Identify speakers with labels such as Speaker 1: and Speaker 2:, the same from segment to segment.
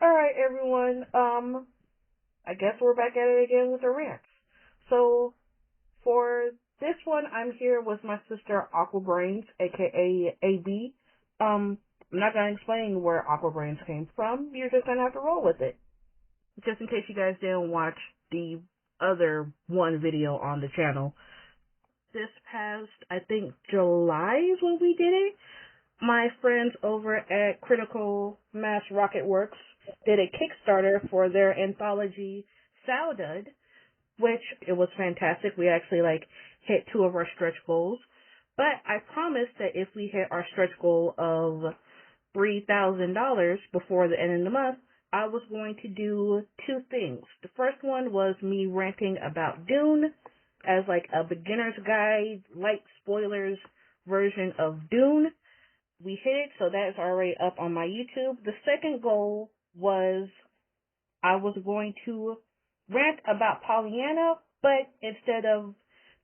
Speaker 1: Alright, everyone. I guess we're back at it again with the rants. So, for this one, I'm here with my sister Aquabrains, aka AB. I'm not gonna explain where Aquabrains came from. You're just gonna have to roll with it. Just in case you guys didn't watch the other one video on the channel. This past, I think, July is when we did it. My friends over at Critical Mass Rocket Works did a Kickstarter for their anthology Saldud, which it was fantastic. We actually hit 2 of our stretch goals. But I promised that if we hit our stretch goal of $3,000 before the end of the month, I was going to do 2 things. The first one was me ranting about Dune as a beginner's guide, light spoilers version of Dune. We hit it, so that is already up on my YouTube. The second goal was I was going to rant about Pollyanna, but instead of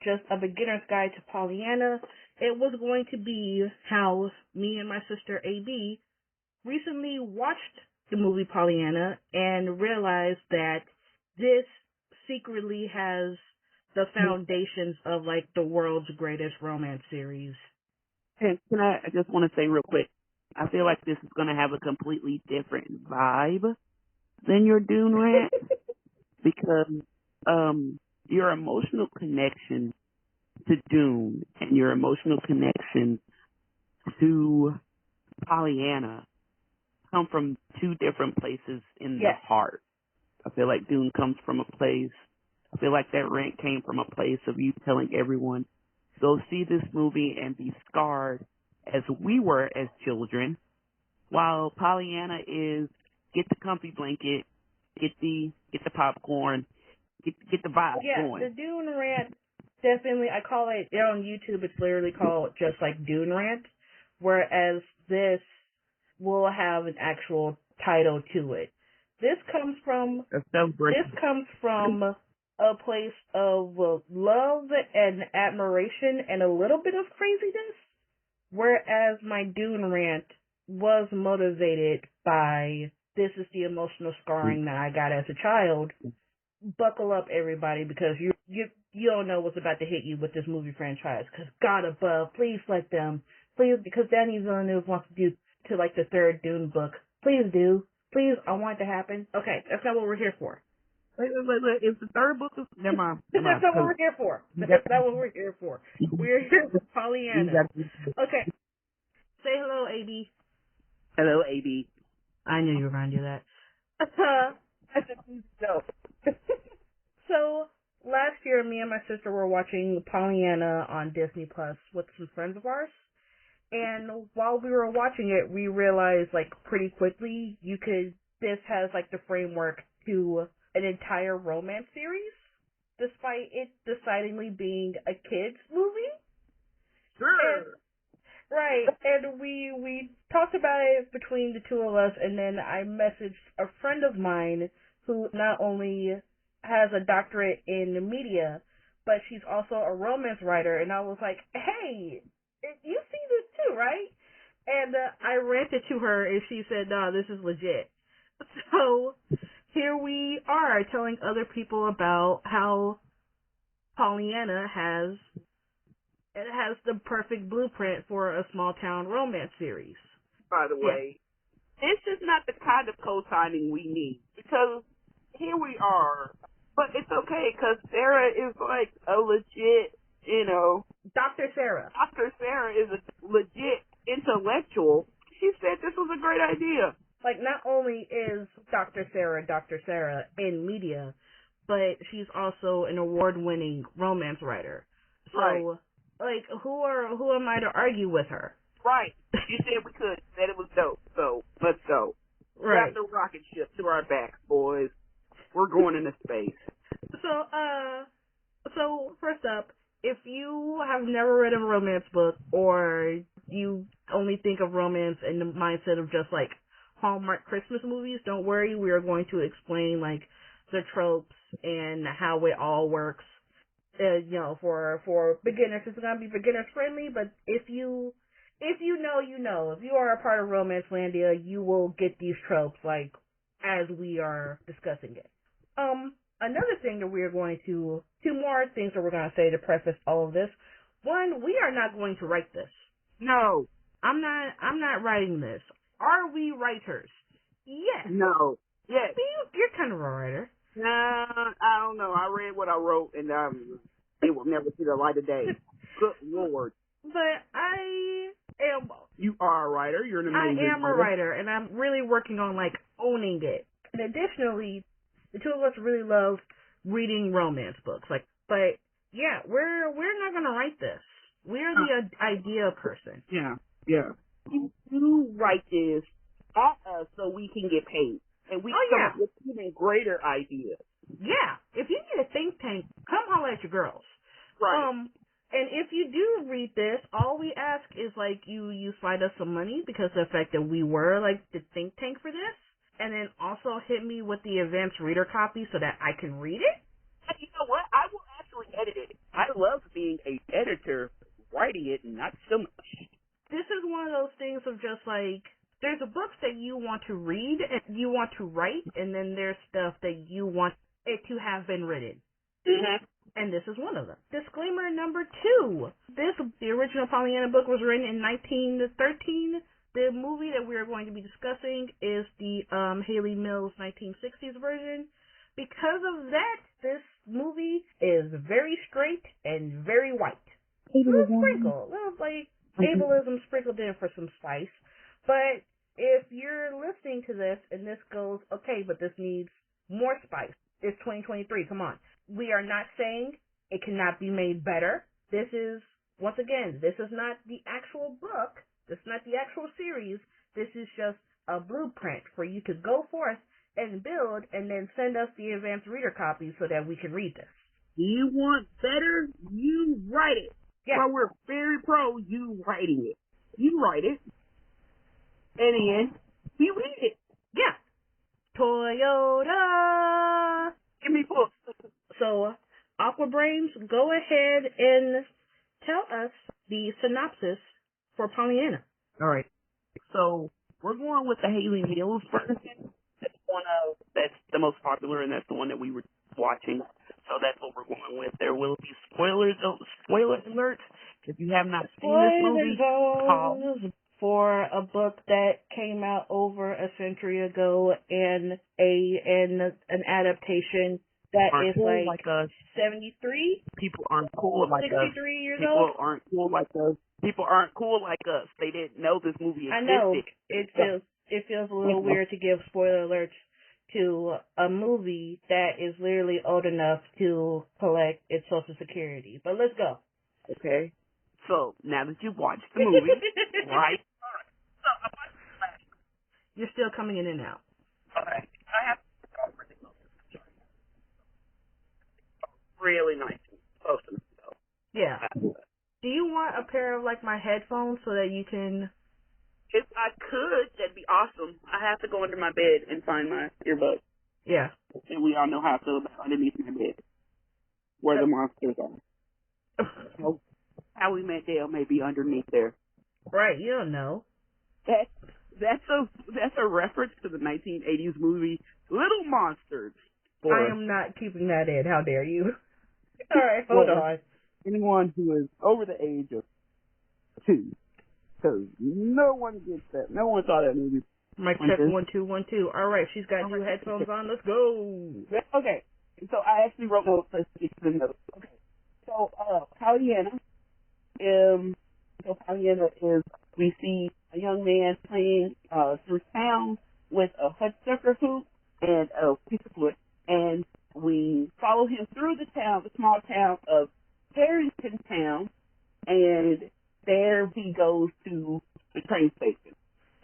Speaker 1: just a beginner's guide to Pollyanna, it was going to be how me and my sister AB recently watched the movie Pollyanna and realized that this secretly has the foundations of the world's greatest romance series.
Speaker 2: And I just want to say real quick, I feel like this is going to have a completely different vibe than your Dune rant because your emotional connection to Dune and your emotional connection to Pollyanna come from 2 different places in the heart. I feel like Dune comes from a place, I feel like that rant came from a place of you telling everyone, go see this movie and be scarred as we were as children, while Pollyanna is get the comfy blanket, get the popcorn, get the vibe going.
Speaker 1: Yeah, the Dune rant, definitely, I call it, on YouTube, it's literally called just Dune rant, whereas this will have an actual title to it. This comes from a place of love and admiration and a little bit of craziness, whereas my Dune rant was motivated by this is the emotional scarring that I got as a child. Buckle up, everybody, because you don't know what's about to hit you with this movie franchise. Because God above, please let them, please, because Danny Villeneuve wants to do to the 3rd Dune book. Please do, please. I want it to happen. Okay, that's not what we're here for.
Speaker 2: Wait, is the 3rd book of... Never mind.
Speaker 1: That's not what we're here for. That's not what we're here for. We're here for Pollyanna. Okay. Say hello, AB.
Speaker 2: Hello, AB.
Speaker 1: I knew you were going to do that.
Speaker 2: I just need to know.
Speaker 1: So, last year, me and my sister were watching Pollyanna on Disney Plus with some friends of ours. And while we were watching it, we realized, pretty quickly, this has, the framework to an entire romance series, despite it decidedly being a kid's movie.
Speaker 2: Sure.
Speaker 1: Right, and we talked about it between the 2 of us, and then I messaged a friend of mine who not only has a doctorate in media, but she's also a romance writer, and I was like, hey, you see this too, right? And I ranted to her, and she said, no, this is legit. So here we are telling other people about how Pollyanna has the perfect blueprint for a small town romance series.
Speaker 2: By the way, it's just not the kind of co-signing we need, because here we are, but it's okay, because Sarah is a legit,
Speaker 1: Dr. Sarah.
Speaker 2: Dr. Sarah is a legit intellectual. She said this was a great idea.
Speaker 1: Not only is Dr. Sarah in media, but she's also an award-winning romance writer. So,
Speaker 2: right.
Speaker 1: Who am I to argue with her?
Speaker 2: Right. She said we could. Said it was dope. So, let's go.
Speaker 1: Right.
Speaker 2: Grab the rocket ship to our backs, boys. We're going into space.
Speaker 1: So first up, if you have never read a romance book, or you only think of romance in the mindset of just Hallmark Christmas movies, don't worry, we are going to explain the tropes and how it all works. For beginners, it's gonna be beginner friendly, but if you know, you know. If you are a part of Romancelandia, you will get these tropes as we are discussing it. Another thing that we are going to, two more things that we're going to say to preface all of this. One, we are not going to write this.
Speaker 2: No.
Speaker 1: I'm not writing this. Are we writers? Yes.
Speaker 2: No. Yes.
Speaker 1: You're kind of a writer.
Speaker 2: Nah, I don't know. I read what I wrote, and it will never see the light of day. Good Lord.
Speaker 1: But I am.
Speaker 2: You are a writer. You're an amazing
Speaker 1: I am a writer, and I'm really working on, like, owning it. And additionally, the two of us really love reading romance books. Like, but yeah, we're not gonna write this. We're the idea person.
Speaker 2: Yeah, yeah. You write this at us so we can get paid, and we come up with even greater ideas.
Speaker 1: Yeah, if you need a think tank, come holler at your girls.
Speaker 2: Right.
Speaker 1: And if you do read this, all we ask is, like, you slide us some money because of the fact that we were, like, the think tank for this. And then also hit me with the advanced reader copy so that I can read it.
Speaker 2: And you know what? I will actually edit it. I love being an editor, writing it, not so much.
Speaker 1: This is one of those things of just, like, there's a book that you want to read and you want to write, and then there's stuff that you want it to have been written.
Speaker 2: Mm-hmm.
Speaker 1: And this is one of them. Disclaimer number 2. The original Pollyanna book was written in 1913. The movie that we are going to be discussing is the Haley Mills 1960s version. Because of that, this movie is very straight and very white. A little sprinkle, a little, like, ableism sprinkled in for some spice. But if you're listening to this and this goes, okay, but this needs more spice. It's 2023, come on. We are not saying it cannot be made better. This is, once again, this is not the actual book. This is not the actual series. This is just a blueprint for you to go forth and build and then send us the advanced reader copy so that we can read this.
Speaker 2: You want better? You write it.
Speaker 1: Yeah.
Speaker 2: Well, we're very pro you writing it. You write it. And then we read it.
Speaker 1: Yeah. Toyota.
Speaker 2: Give me books.
Speaker 1: So, Aquabrains, go ahead and tell us the synopsis for Pollyanna.
Speaker 2: All right. So, we're going with the Haley Mills version. That's the most popular, and that's the one that we were watching. So that's what we're going with. There will be spoiler alerts. If you have not seen this movie,
Speaker 1: for a book that came out over a century ago and an adaptation that is
Speaker 2: cool
Speaker 1: like
Speaker 2: us.
Speaker 1: 73.
Speaker 2: People aren't cool like
Speaker 1: 63
Speaker 2: us.
Speaker 1: years
Speaker 2: People
Speaker 1: old.
Speaker 2: aren't cool like us. People aren't cool like us. They didn't know this movie existed.
Speaker 1: I know. It feels a little weird to give spoiler alerts to a movie that is literally old enough to collect its Social Security. But let's go.
Speaker 2: Okay. So, now that you've watched the movie, right? So, I watched it last week.
Speaker 1: You're still coming in and out.
Speaker 2: Okay. I have really nice and close enough, though.
Speaker 1: Yeah. Do you want a pair of, like, my headphones so that you can...
Speaker 2: If I could, that'd be awesome. I have to go under my bed and find my earbuds.
Speaker 1: Yeah.
Speaker 2: And we all know how I feel about underneath my bed, where the monsters are. How we met Dale may be underneath there.
Speaker 1: Right, you don't know.
Speaker 2: That's a reference to the 1980s movie Little Monsters.
Speaker 1: I am not keeping that in. How dare you? All right, hold on.
Speaker 2: Anyone who is over the age of 2. Because no one gets that. No one saw that movie.
Speaker 1: Mic check 1 2 1 2. All right, she's got new headphones on. Let's go.
Speaker 2: Okay. So I actually wrote notes. Let's get to the notes. Okay. So Pollyanna. Pollyanna is, we see a young man playing through town with a hudsucker hoop and a piece of wood, and we follow him through the small town of Harrington Town, and there he goes to the train station.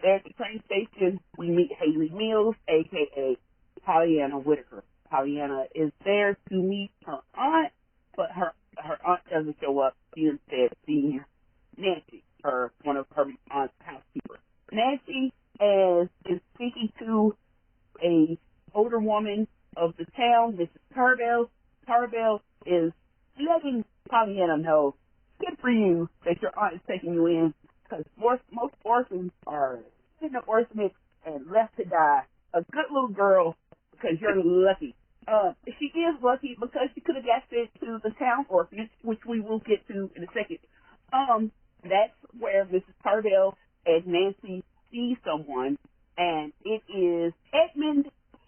Speaker 2: There at the train station, we meet Haley Mills, a.k.a. Pollyanna Whitaker. Pollyanna is there to meet her aunt, but her aunt doesn't show up. She instead sees Nancy, one of her aunt's housekeepers. Nancy is speaking to a older woman of the town, Mrs. Tarbell. Tarbell is letting Pollyanna know, good for you that your aunt is taking you in, because most orphans are in the orphanage and left to die a good little girl because you're lucky. She is lucky because she could have got sent to the town orphanage, which we will get to in a second. That's where Mrs. Tardell and Nancy see someone, and it is Edmund.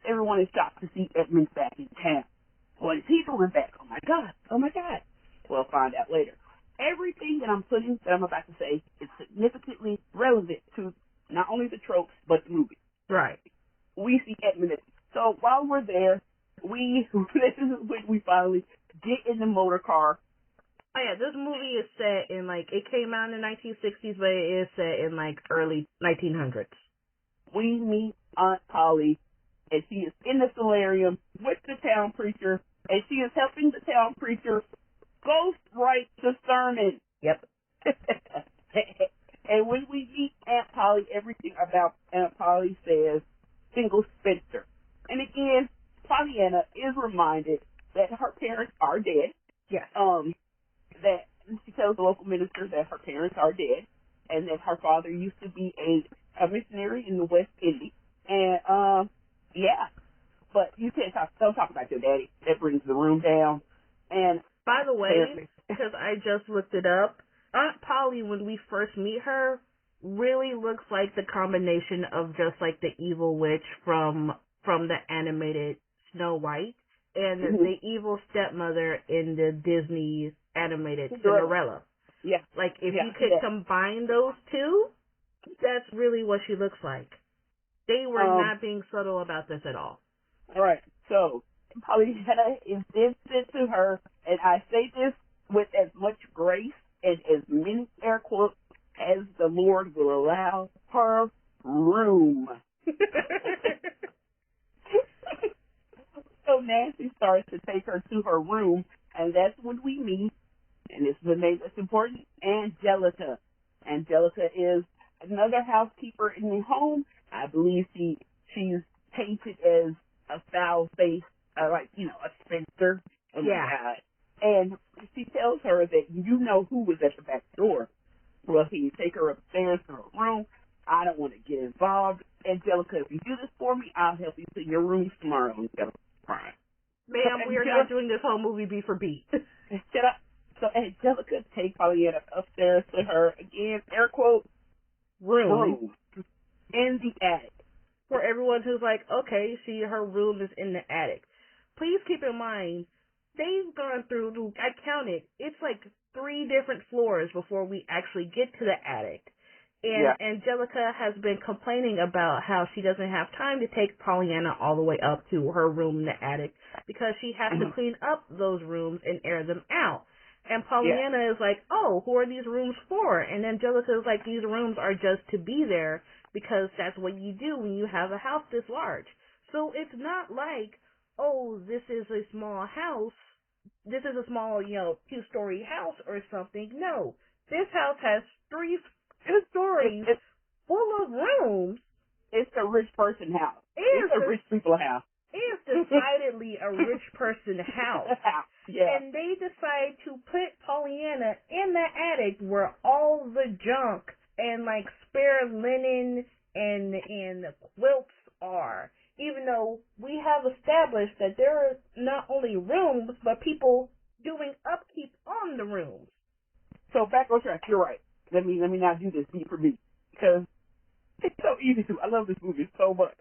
Speaker 2: Everyone is shocked to see Edmund back in town. What is he doing back? Oh my God. Oh my God. We'll find out later. Everything that I'm about to say is significantly relevant to not only the tropes, but the movie.
Speaker 1: Right.
Speaker 2: We see Edmund. So while we're there, this is when we finally get in the motor car.
Speaker 1: Oh yeah, this movie is set in it came out in the 1960s, but it is set in early 1900s.
Speaker 2: We meet Aunt Polly, and she is in the solarium with the town preacher, and she is helping the town preacher ghost write the sermon.
Speaker 1: Yep.
Speaker 2: And when we meet Aunt Polly, everything about Aunt Polly says single spinster. And again, Pollyanna is reminded that her parents are dead.
Speaker 1: Yes.
Speaker 2: That she tells the local minister that her parents are dead, and that her father used to be a missionary in the West Indies. And yeah, but you don't talk about your daddy. That brings the room down. And
Speaker 1: by the way, because I just looked it up, Aunt Polly, when we first meet her, really looks like the combination of just the evil witch from the animated Snow White and the evil stepmother in the Disney animated Cinderella.
Speaker 2: Yeah.
Speaker 1: If you could combine those two, that's really what she looks like. They were not being subtle about this at all.
Speaker 2: All right. So Pollyanna is instant to her, and I say this with as much grace and as many air quotes as the Lord will allow, her room. So Nancy starts to take her to her room, and that's when we meet, and this is the name that's important, Angelica. Angelica is another housekeeper in the home. I believe she's painted as a foul-faced, a spinster. Oh
Speaker 1: yeah.
Speaker 2: My God. And she tells her that you know who was at the back door. Well, can you take her upstairs to her room? I don't want to get involved. Angelica, if you do this for me, I'll help you to your rooms tomorrow. Fine.
Speaker 1: Ma'am, we are not doing this whole movie beat for beat.
Speaker 2: Shut up. So Angelica takes Pollyanna upstairs to her, again, air quote, room in the attic.
Speaker 1: For everyone who's okay, her room is in the attic. Please keep in mind, they've gone through, I counted, it's 3 different floors before we actually get to the attic. And Angelica has been complaining about how she doesn't have time to take Pollyanna all the way up to her room in the attic because she has to clean up those rooms and air them out. And Pollyanna is oh, who are these rooms for? And Angelica is these rooms are just to be there because that's what you do when you have a house this large. So it's not oh, this is a small house. This is a small, 2-story house or something. No, this house has 3 stories full of rooms.
Speaker 2: It's a rich person house. It's a rich people house.
Speaker 1: It's decidedly a rich person house.
Speaker 2: Yeah.
Speaker 1: And they decide to put Pollyanna in the attic where all the junk and spare linen and quilts are. Even though we have established that there are not only rooms, but people doing upkeep on the rooms.
Speaker 2: So back on track, you're right. Let me not do this beat for beat, because it's so easy to. I love this movie so much.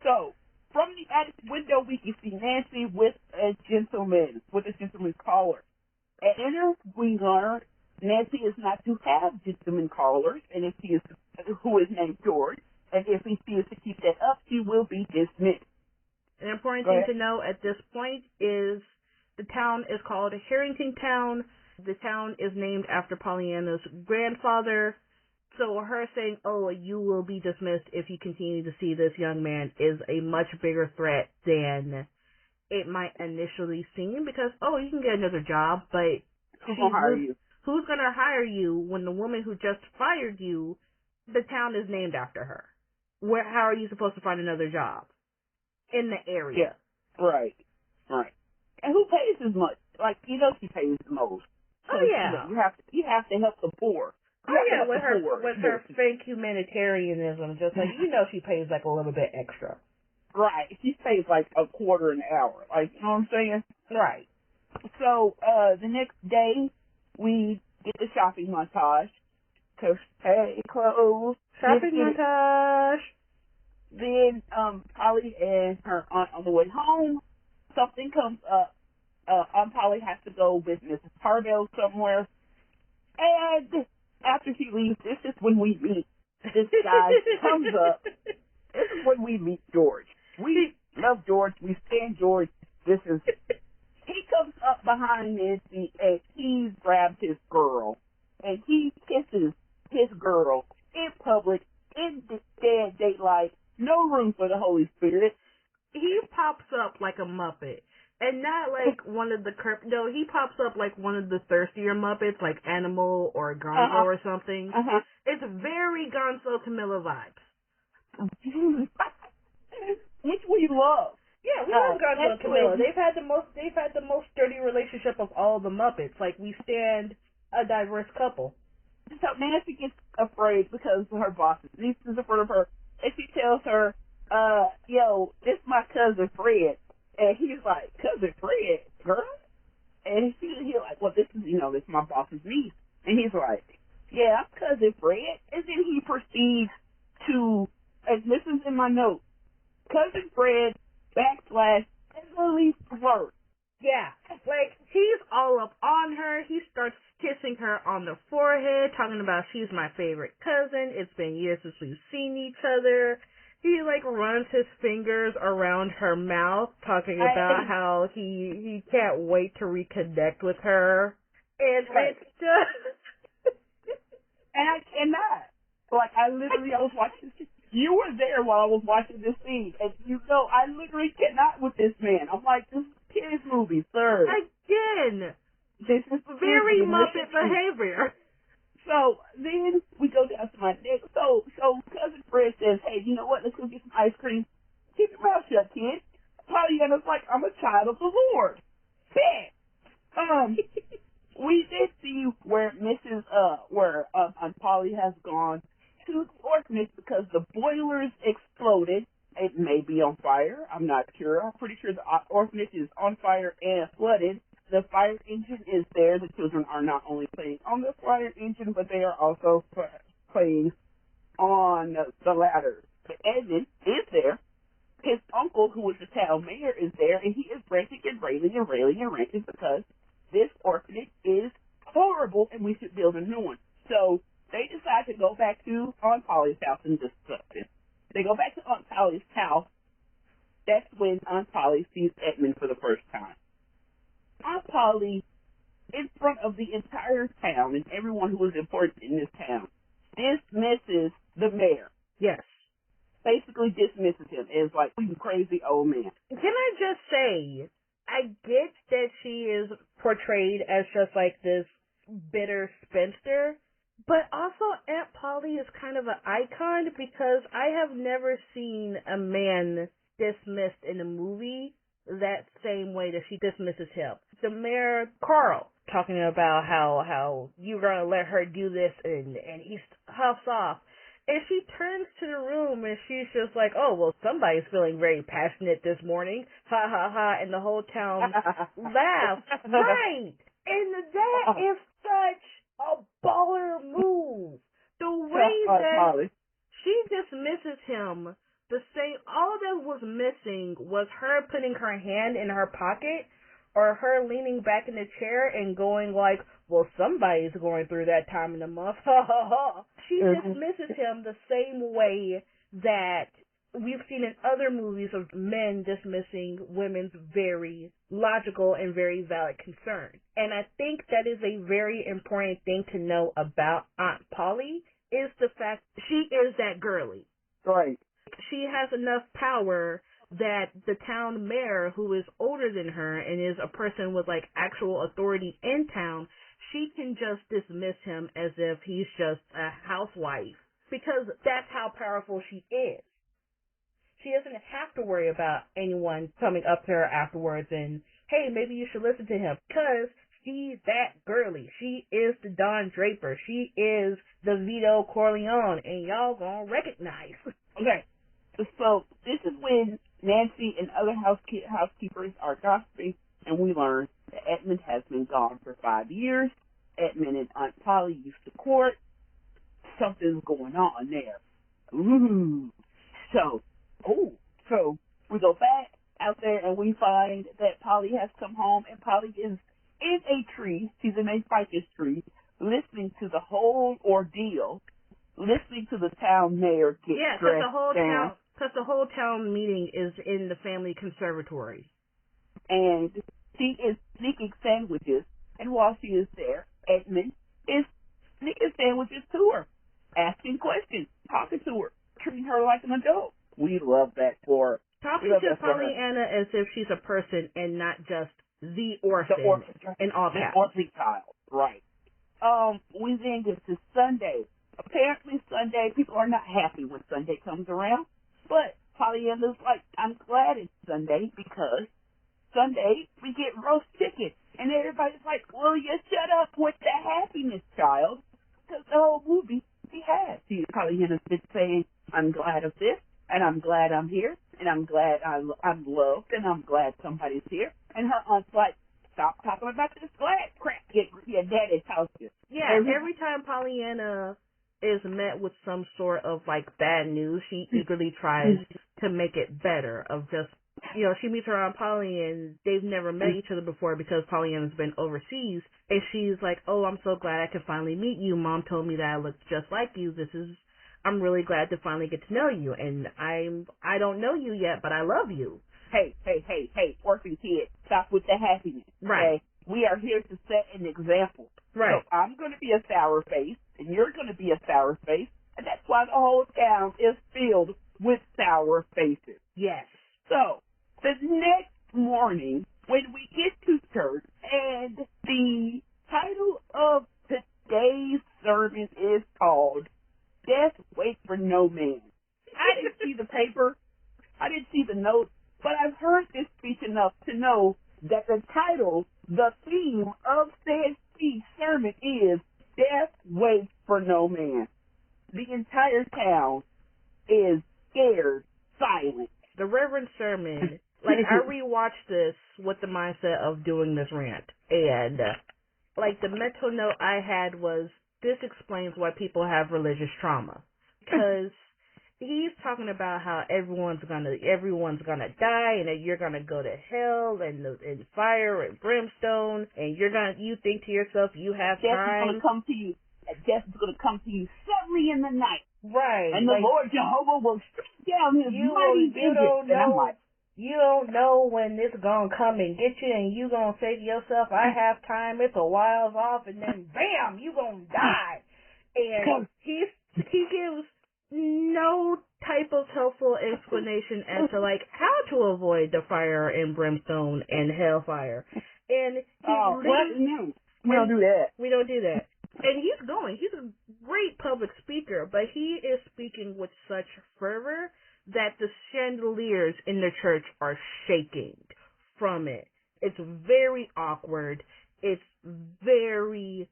Speaker 2: So, from the attic window, we can see Nancy with a gentleman's caller. And we learn Nancy is not to have gentleman callers, and if he is, who is named George, and if he feels to keep that up, he will be dismissed.
Speaker 1: An important thing to know at this point is the town is called Harrington Town. The town is named after Pollyanna's grandfather. So her saying, oh, you will be dismissed if you continue to see this young man is a much bigger threat than it might initially seem because, oh, you can get another job, but
Speaker 2: who's going to hire you?
Speaker 1: Who's going to hire you when the woman who just fired you, the town is named after her? How are you supposed to find another job in the area?
Speaker 2: Yeah, right. And who pays as much? She pays the most.
Speaker 1: Oh yeah,
Speaker 2: you have to help the poor.
Speaker 1: With her fake humanitarianism, just she pays a little bit extra.
Speaker 2: Right. She pays like a quarter an hour. Like, you know what I'm saying?
Speaker 1: Right.
Speaker 2: So, the next day, we get the shopping montage. Cause, hey, clothes.
Speaker 1: Shopping montage.
Speaker 2: Then, Polly and her aunt on the way home, something comes up. Aunt Polly has to go with Mrs. Tarbell somewhere. And after she leaves, this is when we meet this guy comes up. This is when we meet George. We love George. We stand George. He comes up behind Nancy and he grabs his girl. And he kisses his girl in public, in the dead daylight. No room for the Holy Spirit.
Speaker 1: He pops up like a Muppet. And not like one of the no, he pops up like one of the thirstier Muppets, like Animal or Gonzo or something. It's very Gonzo Camilla vibes.
Speaker 2: Which we love.
Speaker 1: Yeah, we love Gonzo and Camilla. They've had the most sturdy relationship of all the Muppets. Like, we stand a diverse couple.
Speaker 2: So Nancy gets afraid because her boss is in front of her, and she tells her, yo, this is my cousin Fred. And he's like, cousin Fred, girl? And he's like, well, this is my boss's niece. And he's like, yeah, I'm cousin Fred. And then he proceeds to, and this is in my notes, cousin Fred /Emily flirt.
Speaker 1: Yeah, like, he's all up on her. He starts kissing her on the forehead, talking about she's my favorite cousin. It's been years since we've seen each other. He, like, runs his fingers around her mouth, talking about how he can't wait to reconnect with her. And it's just...
Speaker 2: And I cannot. Like, I was watching this. You were there while I was watching this scene. And I literally cannot with this man. I'm like, this is kids' movie, sir.
Speaker 1: Again.
Speaker 2: This is
Speaker 1: very Muppet behavior.
Speaker 2: So then we go down to my next. So cousin Fred says, hey, you know what? Let's go get some ice cream. Keep your mouth shut, kid. Pollyanna's like, I'm a child of the Lord. We did see where Aunt Polly has gone to the orphanage because the boilers exploded. It may be on fire. I'm not sure. I'm pretty sure the orphanage is on fire and flooded. The fire engine is there. The children are not only playing on the fire engine, but they are also playing on the ladder. But Edmund is there. His uncle, who is the town mayor, is there, and he is ranting and railing and railing and ranting because this orphanage is horrible and we should build a new one. So they decide to go back to Aunt Polly's house and discuss it. They go back to Aunt Polly's house. That's when Aunt Polly sees Edmund for the first time. Aunt Polly, in front of the entire town and everyone who is important in this town, dismisses the mayor.
Speaker 1: Yes.
Speaker 2: Basically dismisses him as like, you crazy old man.
Speaker 1: Can I just say, I get that she is portrayed as just like this bitter spinster, but also Aunt Polly is kind of an icon because I have never seen a man dismissed in a movie that same way that she dismisses him. The mayor, Carl, talking about how you're going to let her do this, and he huffs off. And she turns to the room and she's just like, oh, well, somebody's feeling very passionate this morning. Ha, ha, ha. And the whole town laughs. Right. And that is such a baller move. The way that she dismisses him, all that was missing was her putting her hand in her pocket or her leaning back in the chair and going like, well, somebody's going through that time in the month. Ha, ha, ha. She dismisses him the same way that we've seen in other movies of men dismissing women's very logical and very valid concern. And I think that is a very important thing to know about Aunt Polly is the fact she is that girly.
Speaker 2: Right.
Speaker 1: She has enough power that the town mayor, who is older than her and is a person with like actual authority in town, she can just dismiss him as if he's just a housewife because that's how powerful she is. She doesn't have to worry about anyone coming up to her afterwards and, hey, maybe you should listen to him because she's that girly. She is the Don Draper. She is the Vito Corleone, and y'all gonna recognize.
Speaker 2: Okay. So this is when Nancy and other housekeepers are gossiping, and we learn that Edmund has been gone for 5 years. Edmund and Aunt Polly used to court. Something's going on there. Ooh. So we go back out there and we find that Polly has come home, and Polly is in a tree. She's in a ficus tree, listening to the whole ordeal, listening to the town mayor get dressed down.
Speaker 1: Because the whole town meeting is in the family conservatory.
Speaker 2: And she is sneaking sandwiches, and while she is there, Edmund is sneaking sandwiches to her, asking questions, talking to her, treating her like an adult. We love that for her.
Speaker 1: Talking to Pollyanna as if she's a person and not just the orphan in all caps.
Speaker 2: The orphan child, right. We then get to Sunday. Apparently Sunday, people are not happy when Sunday comes around, but Pollyanna's like, I'm glad it's Sunday because Sunday we get roast chicken. And everybody's like, will you shut up with the happiness, child? Because the whole movie she has. Pollyanna's been saying, I'm glad of this, and I'm glad I'm here, and I'm glad I'm loved, and I'm glad somebody's here. And her aunt's like, stop talking about this glad crap. Your daddy's house.
Speaker 1: Yeah, every time Pollyanna is met with some sort of like bad news, she eagerly tries to make it better. Of just, she meets her Aunt Polly and they've never met each other before because Pollyanna's been overseas, and she's like, oh, I'm so glad I could finally meet you. Mom told me that I looked just like you. I'm really glad to finally get to know you, and I don't know you yet, but I love you.
Speaker 2: Hey, orphan kid, stop with the happiness.
Speaker 1: Right.
Speaker 2: Okay? We are here to set an example.
Speaker 1: Right.
Speaker 2: So I'm going to be a sour face, and you're going to be a sour face, and that's why the whole town is filled with sour faces.
Speaker 1: Yes.
Speaker 2: So, the next morning, when we get to church, and the title of today's sermon is called Death Waits for No Man. I didn't see the paper. I didn't see the notes, but I've heard this speech enough to know that the title, the theme of said speech sermon is Death Waits for No Man. The entire town is scared, silent.
Speaker 1: The Reverend's sermon, I rewatched this with the mindset of doing this rant, and the mental note I had was, this explains why people have religious trauma. Because he's talking about how everyone's gonna die, and that you're gonna go to hell and fire and brimstone, and you think to yourself you have
Speaker 2: death
Speaker 1: time.
Speaker 2: Death is gonna come to you suddenly in the night.
Speaker 1: Right.
Speaker 2: And the Lord Jehovah will strike down his mighty vengeance. And I'm like,
Speaker 1: you don't know when it's gonna come and get you, and you gonna say to yourself, I have time, it's a while off, and then bam, you gonna die. And he gives no type of helpful explanation as to how to avoid the fire and brimstone and hellfire. And
Speaker 2: we don't do that.
Speaker 1: We don't do that. And he's a great public speaker, but he is speaking with such fervor that the chandeliers in the church are shaking from it. It's very awkward. It's very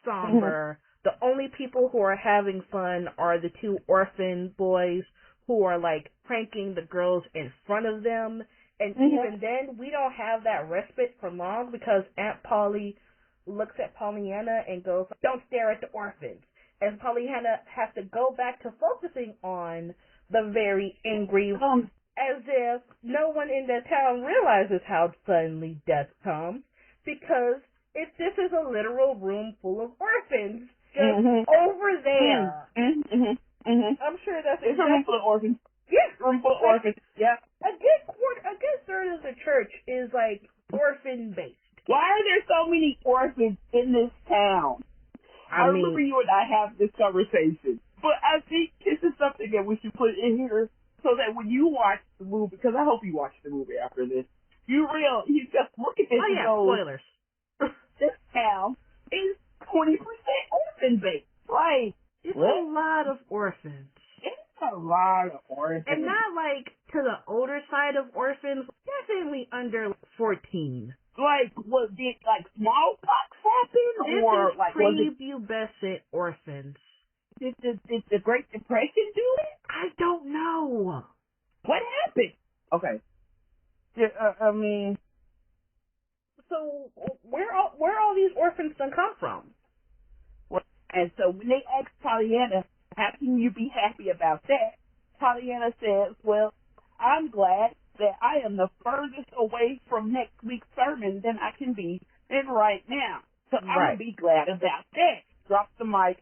Speaker 1: somber. The only people who are having fun are the two orphan boys who are pranking the girls in front of them. And even then, we don't have that respite for long because Aunt Polly looks at Pollyanna and goes, don't stare at the orphans. And Pollyanna has to go back to focusing on the very angry, as if no one in the town realizes how suddenly death comes, because this is a literal room full of orphans just over there. I'm sure that's
Speaker 2: it's a room full of orphans.
Speaker 1: Yes,
Speaker 2: room full of orphans. Yeah.
Speaker 1: A good third of the church is orphan based.
Speaker 2: Why are there so many orphans in this town? I remember you and I have this conversation. But I think this is something that we should put in here so that when you watch the movie, because I hope you watch the movie after this, you just look at this and go,
Speaker 1: spoilers.
Speaker 2: This town is 20% orphan-based. Right.
Speaker 1: It's a lot of orphans.
Speaker 2: It's a lot of orphans.
Speaker 1: And not to the older side of orphans, definitely under 14.
Speaker 2: Did smallpox happen? Or
Speaker 1: was it prepubescent orphans?
Speaker 2: Did the Great Depression do it?
Speaker 1: I don't know.
Speaker 2: What happened? Okay. Yeah, I mean,
Speaker 1: So where all these orphans done come from?
Speaker 2: well, and so when they asked Pollyanna, how can you be happy about that? Pollyanna says, well, I'm glad that I am the furthest away from next week's sermon than I can be in right now. So I'm going
Speaker 1: Right.
Speaker 2: to be glad about that. Drop the mic.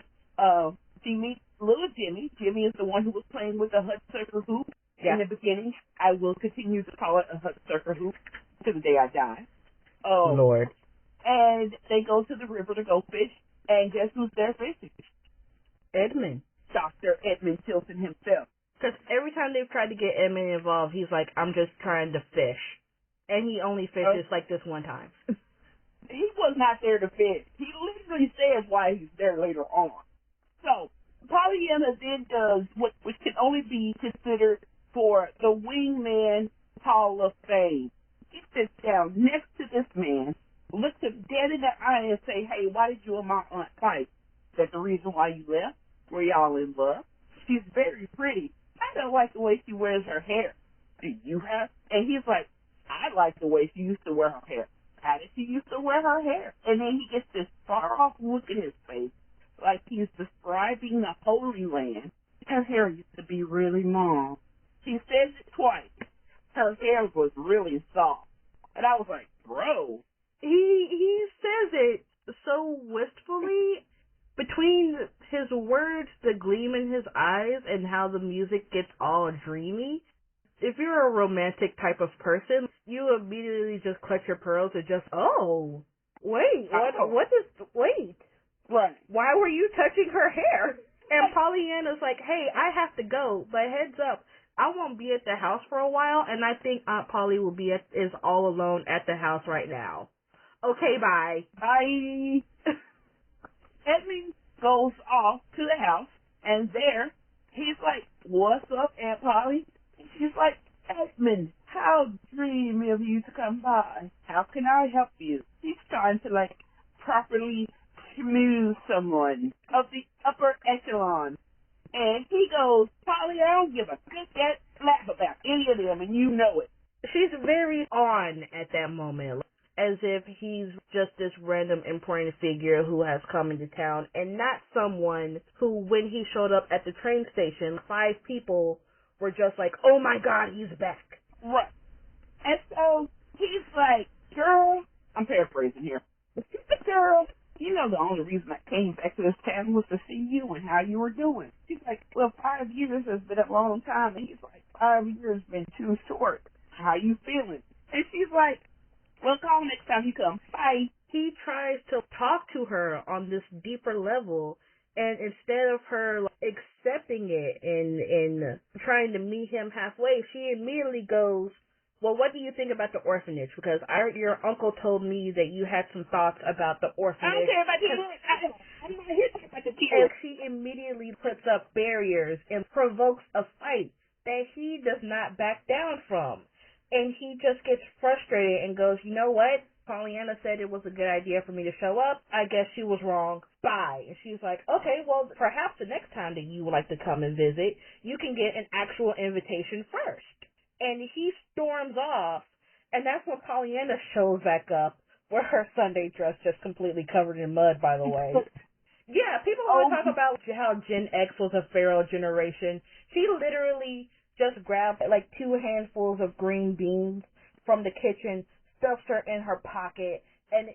Speaker 2: She meets little Jimmy. Jimmy is the one who was playing with the Hudsucker hoop
Speaker 1: Yeah.
Speaker 2: in the beginning. I will continue to call it a Hudsucker hoop to the day I die.
Speaker 1: Lord.
Speaker 2: And they go to the river to go fish. And guess who's there fishing?
Speaker 1: Edmund.
Speaker 2: Dr. Edmund Tilton himself.
Speaker 1: Because every time they've tried to get Edmund involved, he's like, I'm just trying to fish. And he only fishes like this one time.
Speaker 2: He was not there to fish. He literally says why he's there later on. So, Pollyanna then does what which can only be considered for the Wingman Hall of Fame. He sits down next to this man, looks him dead in the eye and say, hey, why did you and my aunt fight? Is that the reason why you left? Were y'all in love? She's very pretty. I don't like the way she wears her hair. Do you have? And he's like, I like the way she used to wear her hair. How did she used to wear her hair? And then he gets this far-off look in his face, like he's describing the Holy Land. Her hair used to be really long. He says it twice. Her hair was really soft. And I was like, bro.
Speaker 1: He says it so wistfully. Between his words, the gleam in his eyes, and how the music gets all dreamy, if you're a romantic type of person, you immediately just clutch your pearls and just, oh, wait, wait.
Speaker 2: Right.
Speaker 1: Why were you touching her hair? And Pollyanna's like, hey, I have to go, but heads up, I won't be at the house for a while, and I think Aunt Polly is all alone at the house right now. Okay, bye.
Speaker 2: Bye. Edmund goes off to the house, and there, he's like, what's up, Aunt Polly? And she's like, Edmund, how dreamy of you to come by. How can I help you? He's trying to, like, properly schmooze someone of the upper echelon. And he goes, Polly, I don't give a good slap about any of them, and you know it.
Speaker 1: She's very on at that moment, as if he's just this random important figure who has come into town, and not someone who, when he showed up at the train station, 5 people were just like, oh my God, he's back.
Speaker 2: Right. And so he's like, girl, I'm paraphrasing here. Girl, you know the only reason I came back to this town was to see you and how you were doing. She's like, well, 5 years has been a long time. And he's like, 5 years has been too short. How you feeling? And she's like, well, call next time you come. Bye.
Speaker 1: He tries to talk to her on this deeper level, and instead of her accepting it and trying to meet him halfway, she immediately goes, well, what do you think about the orphanage? Because your uncle told me that you had some thoughts about the orphanage.
Speaker 2: I don't care about the kids. I'm not here to talk about the kids.
Speaker 1: And she immediately puts up barriers and provokes a fight that he does not back down from. And he just gets frustrated and goes, you know what? Pollyanna said it was a good idea for me to show up. I guess she was wrong. Bye. And she's like, okay, well, perhaps the next time that you would like to come and visit, you can get an actual invitation first. And he storms off, and that's when Pollyanna shows back up with her Sunday dress just completely covered in mud, by the way. Yeah, people always talk about how Gen X was a feral generation. She literally just grabbed like 2 handfuls of green beans from the kitchen, stuffs her in her pocket, and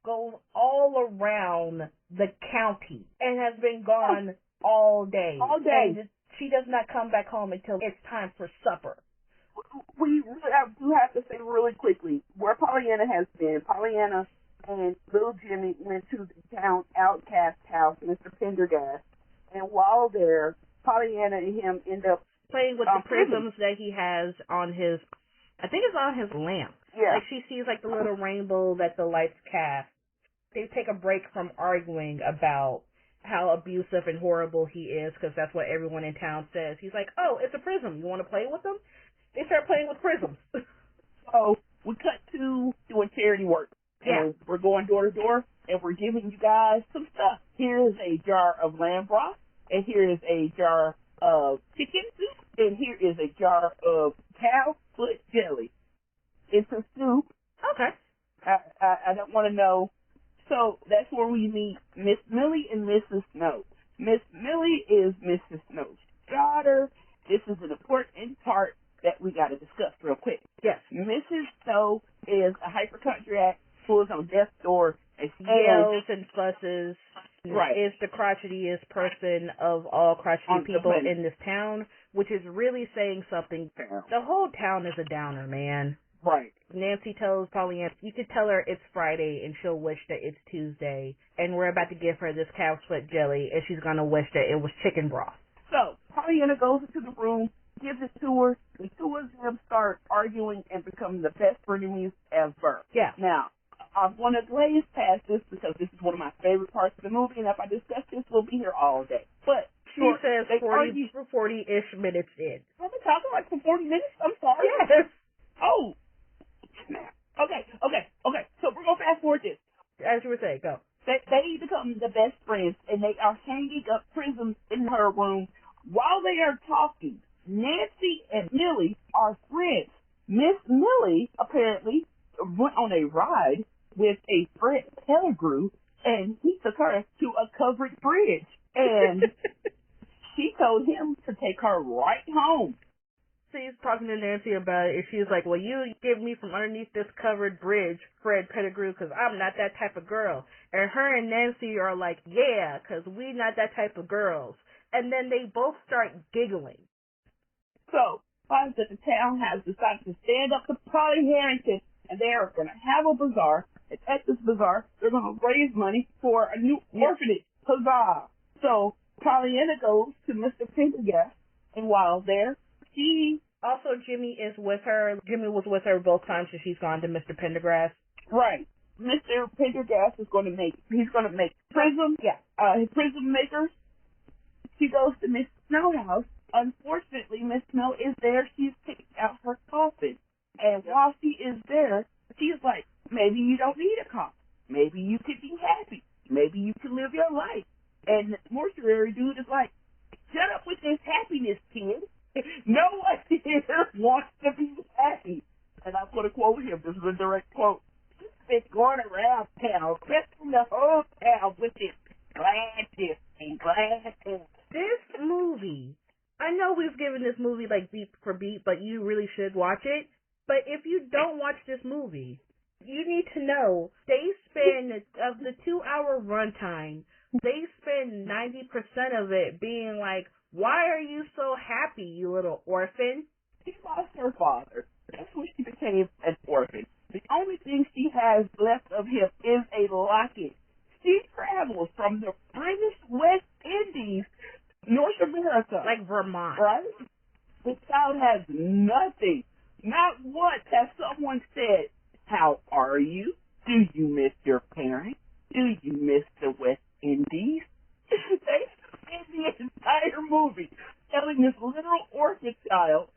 Speaker 1: goes all around the county and has been gone all day.
Speaker 2: All day.
Speaker 1: And she does not come back home until it's time for supper.
Speaker 2: We do have to say really quickly where Pollyanna has been. Pollyanna and little Jimmy went to the town outcast house, Mr. Pendergast, and while there, Pollyanna and him end up
Speaker 1: playing with the prisms that he has on his, I think it's on his lamp.
Speaker 2: Yeah.
Speaker 1: Like she sees like the little rainbow that the lights cast. They take a break from arguing about how abusive and horrible he is, because that's what everyone in town says. He's like, oh, it's a prism. You want to play with them? They start playing with prisms.
Speaker 2: So we cut to doing charity work.
Speaker 1: Yeah.
Speaker 2: And we're going door to door, and we're giving you guys some stuff. Here is a jar of lamb broth, and here is a jar of chicken soup, and here is a jar of cow foot jelly. It's a soup.
Speaker 1: Okay.
Speaker 2: I don't want to know. So that's where we meet Miss Millie and Mrs. Snow. Miss Millie is Mrs. Snow's daughter. This is an important part that we got to discuss real quick.
Speaker 1: Yes.
Speaker 2: Mrs. Snow is a hypochondriac who is on death's door, and she
Speaker 1: yells and fusses.
Speaker 2: Right.
Speaker 1: Is the crotchetiest person of all crotchety people in this town, which is really saying something. The whole town is a downer, man.
Speaker 2: Right.
Speaker 1: Nancy tells Pollyanna, you could tell her it's Friday and she'll wish that it's Tuesday, and we're about to give her this cow's foot jelly, and she's going to wish that it was chicken broth.
Speaker 2: So, Pollyanna goes into the room, gives it to her, the two of them start arguing and become the best frenemies ever.
Speaker 1: Yeah.
Speaker 2: Now, I want to glaze past this because this is one of my favorite parts of the movie, and if I discuss this, we'll be here all day. But
Speaker 1: she says 40-ish minutes in.
Speaker 2: I've been talking like for 40 minutes? I'm sorry.
Speaker 1: Yes.
Speaker 2: Oh. Okay. So we're going to fast forward this.
Speaker 1: As you were saying, go.
Speaker 2: They become the best friends, and they are hanging up prisms in her room. While they are talking, Nancy and Millie are friends. Miss Millie apparently went on a ride with a Fred Pellegrin, and he took her to a covered bridge. And she told him to take her right home.
Speaker 1: She's talking to Nancy about it, and she's like, well, you give me from underneath this covered bridge, Fred Pettigrew, because I'm not that type of girl. And her and Nancy are like, yeah, because we not that type of girls. And then they both start giggling.
Speaker 2: So, finds that the town has decided to stand up to Polly Harrington, and they are going to have a bazaar. And at this bazaar, they're going to raise money for a new orphanage. Huzzah! So, Pollyanna goes to Mr. Pendergast, and while there,
Speaker 1: Also, Jimmy is with her. Jimmy was with her both times that she's gone to Mr. Pendergrass.
Speaker 2: Right. Mr. Pendergast is going to make prism. Yeah. Prism makers. She goes to Miss Snow's house. Unfortunately, Miss Snow is there. She's taking out her coffin. And while she is there, she's like, maybe you don't need a coffin. Maybe you could be happy. Maybe you can live your life. And the mortuary dude is like, shut up with this happiness, kid. No one here wants to be happy. And I'm going to quote him. This is a direct quote. He's been going around town, crippled the whole town with this glad this and glad that.
Speaker 1: This movie, I know we've given this movie like beat for beat, but you really should watch it. But if you don't watch this movie, you need to know they spend, of the 2-hour runtime, they spend 90% of it being like, why are you so happy, you little orphan?
Speaker 2: She lost her father. That's when she became an orphan. The only thing she has left of him is a locket. She travels from the finest West Indies, North America.
Speaker 1: Like Vermont.
Speaker 2: Right? The child has nothing. Not once has someone said, how are you? Do you miss your parents? Do you miss the West Indies? They spend the entire movie telling this literal orphan child,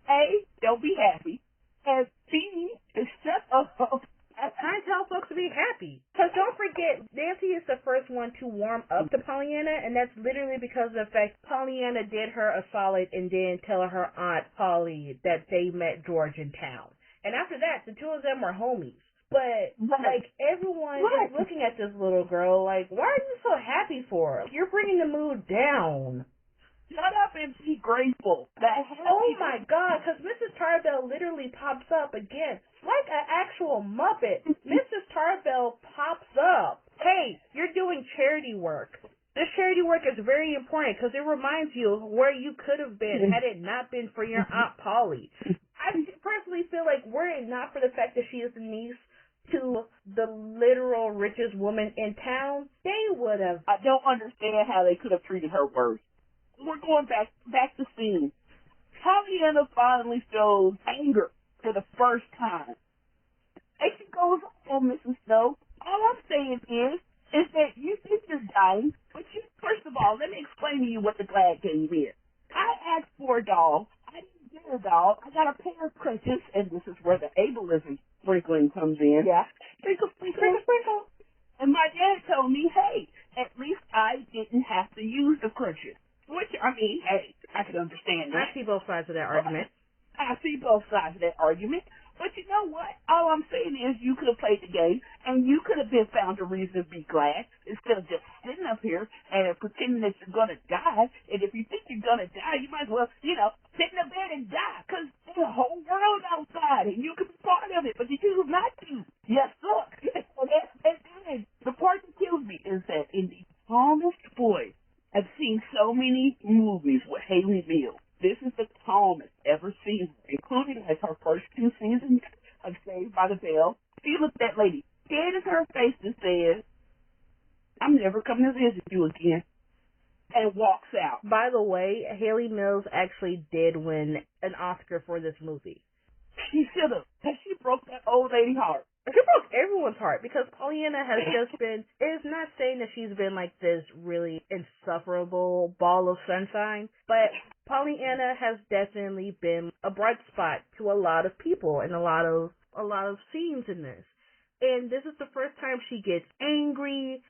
Speaker 2: A, don't be happy, and B, to shut up.
Speaker 1: I tell folks to be happy. Because don't forget, Nancy is the first one to warm up to Pollyanna, and that's literally because of the fact Pollyanna did her a solid and didn't tell her Aunt Polly that they met George in town. And after that, the two of them were homies. But, like, everyone is looking at this little girl like, why are you so happy for her? You're bringing the mood down.
Speaker 2: Shut up and be grateful.
Speaker 1: Oh, my God, because Mrs. Tarbell literally pops up again. Like an actual Muppet. Mrs. Tarbell pops up. Hey, you're doing charity work. This charity work is very important because it reminds you of where you could have been had it not been for your Aunt Polly. I personally feel like were it not for the fact that she is the niece to the literal richest woman in town, they would have.
Speaker 2: I don't understand how they could have treated her worse. We're going back to scene. Pollyanna finally shows anger for the first time. And she goes on Mrs. Snow. All I'm saying is that you think you're dying, but first of all, let me explain to you what the glad game is. I asked for a doll. I didn't get a doll. I got a pair of crutches, and this is where the ableism sprinkling comes in.
Speaker 1: Yeah.
Speaker 2: Sprinkle, sprinkle, sprinkle. And my dad told me, hey, at least I didn't have to use the crutches. Which, I mean, hey, I can understand that.
Speaker 1: I see both sides of that argument.
Speaker 2: I see both sides of that argument. But you know what? All I'm saying is you could have played the game, and you could have been found a reason to be glad instead of just sitting up here and pretending that you're going to die. And if you think you're going to die, you might as well, sit in a bed and die, because there's a whole world outside, and you can be part of it, but you choose not to. You suck. And the part that kills me is that in the calmest voice, I've seen so many movies with Haley Mills. This is the calmest ever seen, including like her first 2 seasons of Saved by the Bell. She looked at that lady dead in her face and says, "I'm never coming to visit you again," and walks out.
Speaker 1: By the way, Haley Mills actually did win an Oscar for this movie.
Speaker 2: She should have, because she broke that old lady heart.
Speaker 1: She broke everyone's heart, because Pollyanna has just been, it's not saying that she's been like this really insufferable ball of sunshine, but Pollyanna has definitely been a bright spot to a lot of people and a lot of scenes in this. And this is the first time she gets angry,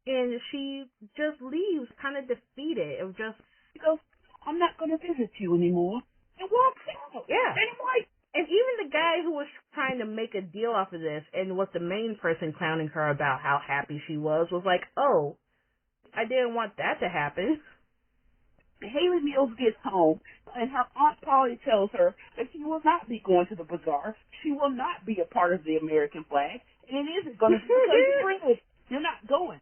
Speaker 1: and she just leaves kind of defeated.
Speaker 2: She goes, "I'm not going to visit you anymore," and walks out.
Speaker 1: Yeah.
Speaker 2: Anyway.
Speaker 1: And even the guy who was trying to make a deal off of this and was the main person clowning her about how happy she was like, "Oh, I didn't want that to happen."
Speaker 2: Haley Mills gets home, and her Aunt Polly tells her that she will not be going to the bazaar. She will not be a part of the American flag, and it isn't going to be because you're British. You're not going.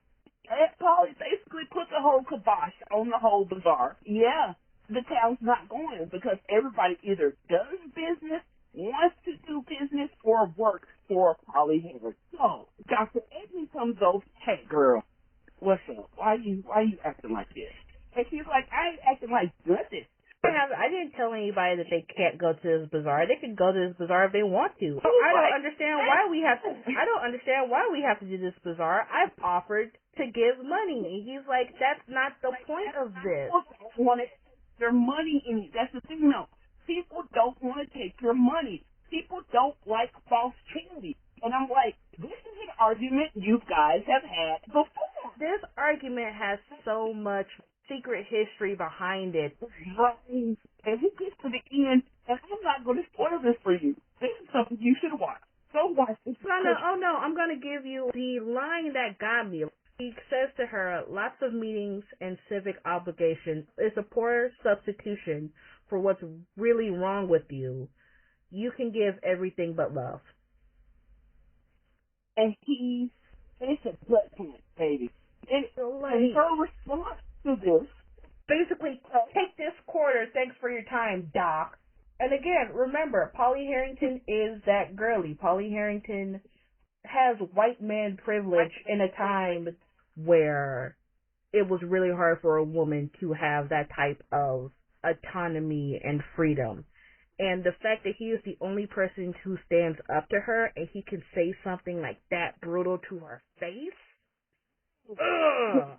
Speaker 2: Aunt Polly basically puts a whole kibosh on the whole bazaar. Yeah, the town's not going because everybody either does business, wants to do business, or works for Polly Henry. So Dr. Edney comes over. "Hey, girl, what's up? Why you acting like this?" And she's like, "I ain't acting like nothing."
Speaker 1: I didn't tell anybody that they can't go to this bazaar. They can go to this bazaar if they want to. I don't understand why we have to. I don't understand why we have to do this bazaar. I've offered to give money, and he's like, "That's not the point of this."
Speaker 2: People want to take their money in it. That's the thing, though. People don't want to take your money. People don't like false charity. And I'm like, this is an argument you guys have had before.
Speaker 1: This argument has so much secret history behind it.
Speaker 2: Right. And he gets to the end, and I'm not going to spoil this for you. This is something you should watch. So watch this.
Speaker 1: No, I'm going to give you the line that got me. He says to her, "Lots of meetings and civic obligations is a poor substitution for what's really wrong with you. You can give everything but love."
Speaker 2: And it's a gut punch, baby. And her response to this,
Speaker 1: basically, "Take this quarter, thanks for your time, Doc." And again, remember, Polly Harrington is that girly. Polly Harrington has white man privilege in a time where it was really hard for a woman to have that type of autonomy and freedom. And the fact that he is the only person who stands up to her and he can say something like that brutal to her face. Ugh.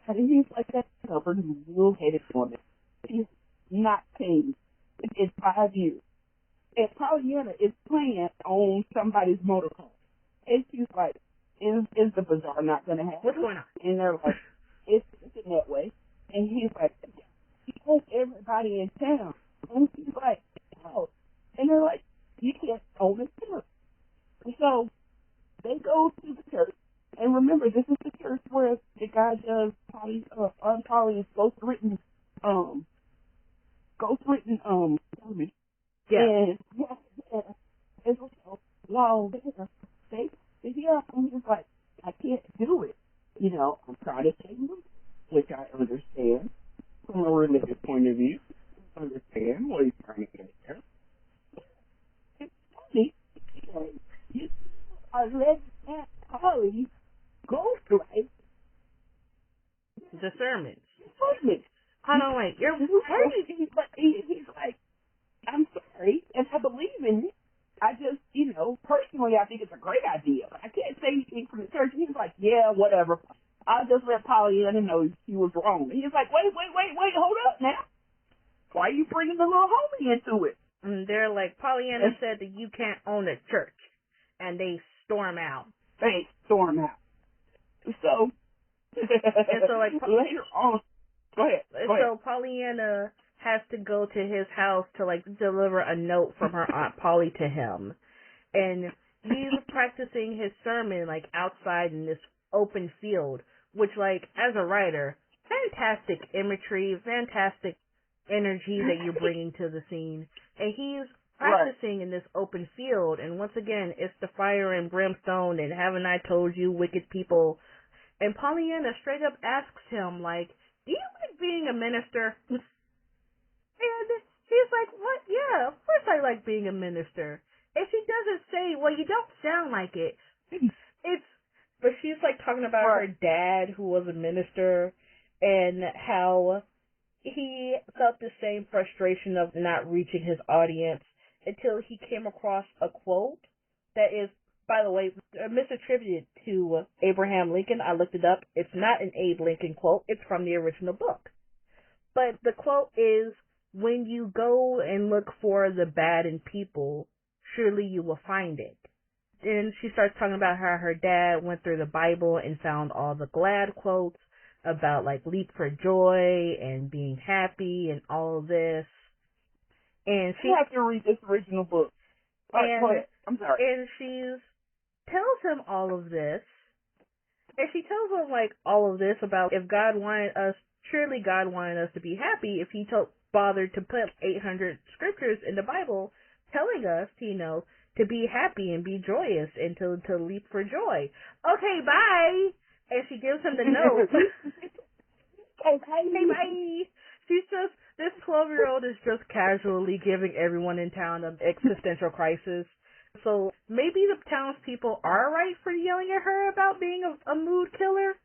Speaker 2: And he's like that stubborn, little-headed woman. He's not changed in 5 years. And Pollyanna is playing on somebody's motor car. And she's like, is the bazaar not going to happen?
Speaker 1: What's going on?
Speaker 2: And they're like, it's in that way. And he's like, he told everybody in town. And she's like, oh. And they're like, you can't own a church. And so they go to the church. And remember, this is the church where the guy does Aunt Polly's ghostwritten sermon.
Speaker 1: Yeah.
Speaker 2: And it's wow, I'm just like, I can't do it. I'm trying to save them, which I understand from a religious point of view. I understand what he's trying to say there. It's funny, you are letting Aunt Polly ghostwrite
Speaker 1: the sermons.
Speaker 2: Hold on, wait. He's like, I'm sorry, and I believe in it. I just, personally, I think it's a great idea. I can't say anything from the church. And he's like, yeah, whatever. I'll just let Pollyanna know she was wrong. And he's like, wait, hold up now. Why are you bringing the little homie into it?
Speaker 1: And they're like, Pollyanna said that you can't own a church. And they storm out.
Speaker 2: So, and so like, later on, Go ahead.
Speaker 1: So Pollyanna has to go to his house to, like, deliver a note from her Aunt Polly to him. And he's practicing his sermon, like, outside in this open field, which, like, as a writer, fantastic imagery, fantastic energy that you're bringing to the scene. And he's practicing in this open field, and once again, it's the fire and brimstone and haven't I told you, wicked people. And Pollyanna straight up asks him, like, do you like being a minister? And he's like, what? Yeah, of course I like being a minister. And she doesn't say, well, you don't sound like it. But she's like talking about her dad who was a minister and how he felt the same frustration of not reaching his audience until he came across a quote that is, by the way, misattributed to Abraham Lincoln. I looked it up. It's not an Abe Lincoln quote. It's from the original book. But the quote is, when you go and look for the bad in people, surely you will find it. And she starts talking about how her dad went through the Bible and found all the glad quotes about, like, leap for joy and being happy and all of this. And she
Speaker 2: have to read this original book. Go ahead. I'm sorry.
Speaker 1: And she tells him all of this. And she tells him, like, all of this about if God wanted us, surely God wanted us to be happy if he bothered to put 800 scriptures in the Bible telling us, to be happy and be joyous and to leap for joy. Okay, bye. And she gives him the note. Okay, bye. This 12-year-old is just casually giving everyone in town an existential crisis. So maybe the townspeople are right for yelling at her about being a mood killer.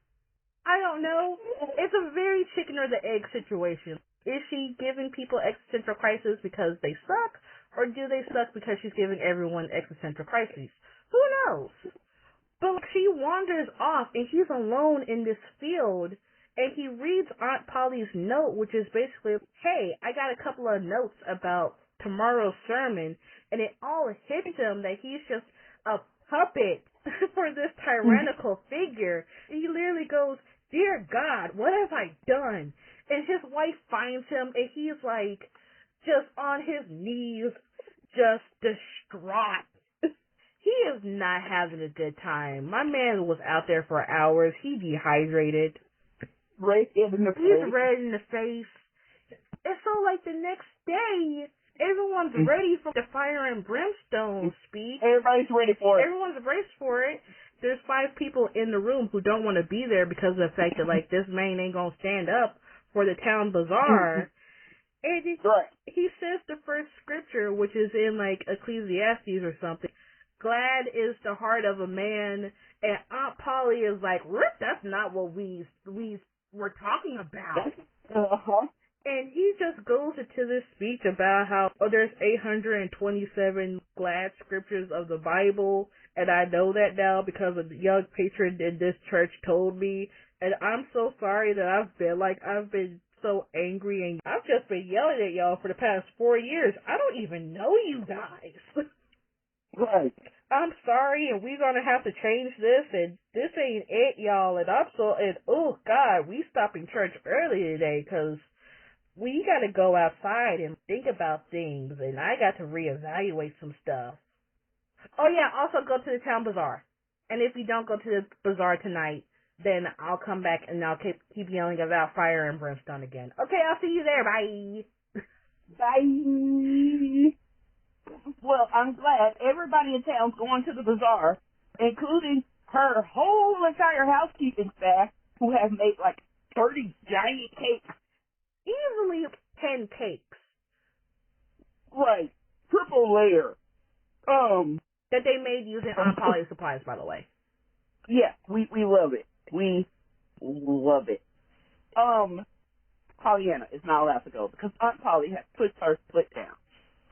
Speaker 1: I don't know. It's a very chicken or the egg situation. Is she giving people existential crisis because they suck, or do they suck because she's giving everyone existential crises? Who knows? But she wanders off, and he's alone in this field, and he reads Aunt Polly's note, which is basically, hey, I got a couple of notes about tomorrow's sermon, and it all hits him that he's just a puppet for this tyrannical figure. And he literally goes, dear God, what have I done? And his wife finds him, and he's like, just on his knees, just distraught. He is not having a good time. My man was out there for hours. He dehydrated. He's red in the face. And so, like, the next day, everyone's ready for the fire and brimstone speech.
Speaker 2: Everybody's ready for it.
Speaker 1: Everyone's braced for it. There's 5 people in the room who don't want to be there because of the fact that, like, this man ain't going to stand up for the town bazaar. And he says the first scripture, which is in, like, Ecclesiastes or something. Glad is the heart of a man. And Aunt Polly is like, what? That's not what we were talking about. And he just goes into this speech about how, there's 827 glad scriptures of the Bible, and I know that now because a young patron in this church told me, and I'm so sorry that I've been so angry, and I've just been yelling at y'all for the past 4 years. I don't even know you guys.
Speaker 2: Right.
Speaker 1: I'm sorry, and we're gonna have to change this, and this ain't it, y'all, and oh God, we stopping church early today, 'cause we gotta go outside and think about things, and I got to reevaluate some stuff. Oh yeah, also go to the town bazaar. And if you don't go to the bazaar tonight, then I'll come back and I'll keep yelling about fire and brimstone again. Okay, I'll see you there. Bye.
Speaker 2: Bye. Well, I'm glad everybody in town's going to the bazaar, including her whole entire housekeeping staff, who have made like 30 giant cakes.
Speaker 1: Easily 10 cakes.
Speaker 2: Right. Triple layer.
Speaker 1: That they made using Aunt Polly's supplies, by the way.
Speaker 2: Yeah, we love it. We love it. Pollyanna is not allowed to go because Aunt Polly has put her foot down.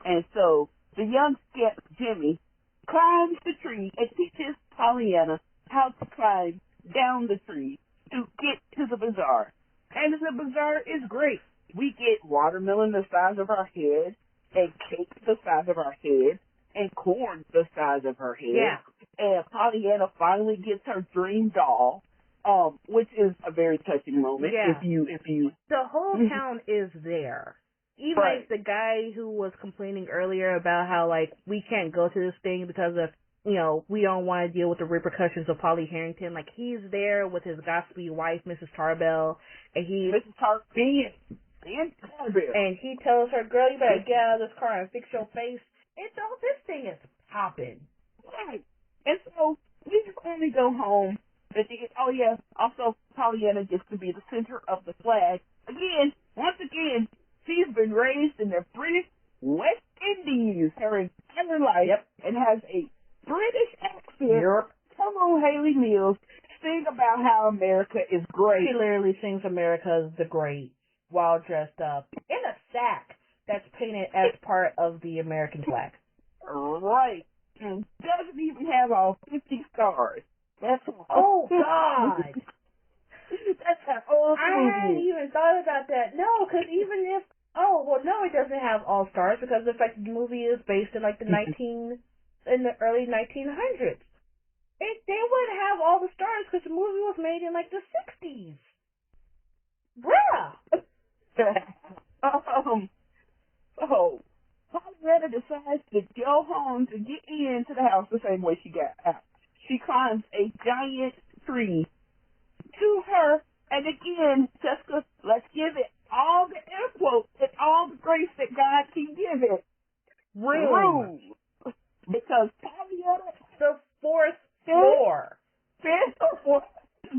Speaker 2: And so the young scamp Jimmy climbs the tree and teaches Pollyanna how to climb down the tree to get to the bazaar. And the bazaar is great. We get watermelon the size of our head, and cake the size of our head, and corn the size of her head.
Speaker 1: Yeah.
Speaker 2: And Pollyanna finally gets her dream doll. which is a very touching moment.
Speaker 1: Yeah.
Speaker 2: If you,
Speaker 1: the whole town is there. Even
Speaker 2: Right.
Speaker 1: like the guy who was complaining earlier about how like we can't go to this thing because of we don't want to deal with the repercussions of Polly Harrington. Like he's there with his gossipy wife, Mrs. Tarbell, and
Speaker 2: Mrs. Tarbell,
Speaker 1: and he tells her, "Girl, you better get out of this car and fix your face." And so this thing is popping.
Speaker 2: Right. And so we finally go home. And oh yeah, also Pollyanna gets to be the center of the flag. Once again, she's been raised in the British West Indies her entire life.
Speaker 1: Yep.
Speaker 2: And has a British accent.
Speaker 1: Yep.
Speaker 2: Come on, Haley Mills, sing about how America is great.
Speaker 1: She literally sings "America is the Great" while dressed up in a sack that's painted as part of the American flag.
Speaker 2: Right. And doesn't even have all 50 stars. That's
Speaker 1: Oh, God.
Speaker 2: That's how old the
Speaker 1: I
Speaker 2: movie
Speaker 1: hadn't
Speaker 2: is.
Speaker 1: even thought about that. No, because even if, no, it doesn't have all stars because the fact the movie is based in like the early 1900s. They wouldn't have all the stars because the movie was made in like the 60s. Bruh.
Speaker 2: So Pollyanna decides to go home to get into the house the same way she got out. She climbs a giant tree to her, and again, Jessica, let's give it all the air quotes and all the grace that God can give it. Room. Because Pollyanna,
Speaker 1: the fourth floor.
Speaker 2: Fifth or fourth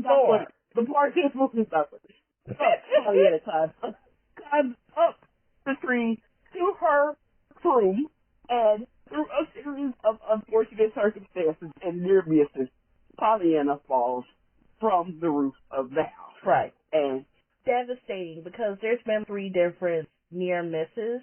Speaker 2: floor. The part is moving backwards. Pollyanna climbs up the tree to her room, and through a series of unfortunate circumstances and near misses, Pollyanna falls from the roof of the house.
Speaker 1: Right.
Speaker 2: And
Speaker 1: devastating because there's been 3 different near misses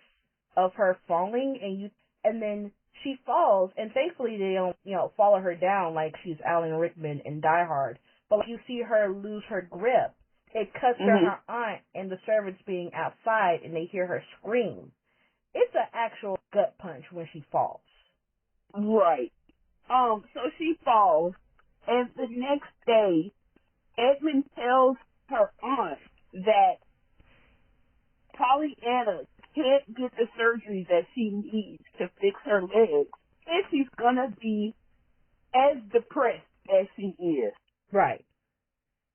Speaker 1: of her falling, and then she falls, and thankfully they don't, follow her down like she's Alan Rickman in Die Hard. But you see her lose her grip. It cuts her aunt and the servants being outside, and they hear her scream. It's an actual gut punch when she falls.
Speaker 2: Right. So she falls, and the next day, Edmund tells her aunt that Pollyanna can't get the surgery that she needs to fix her legs, and she's gonna be as depressed as she is.
Speaker 1: Right.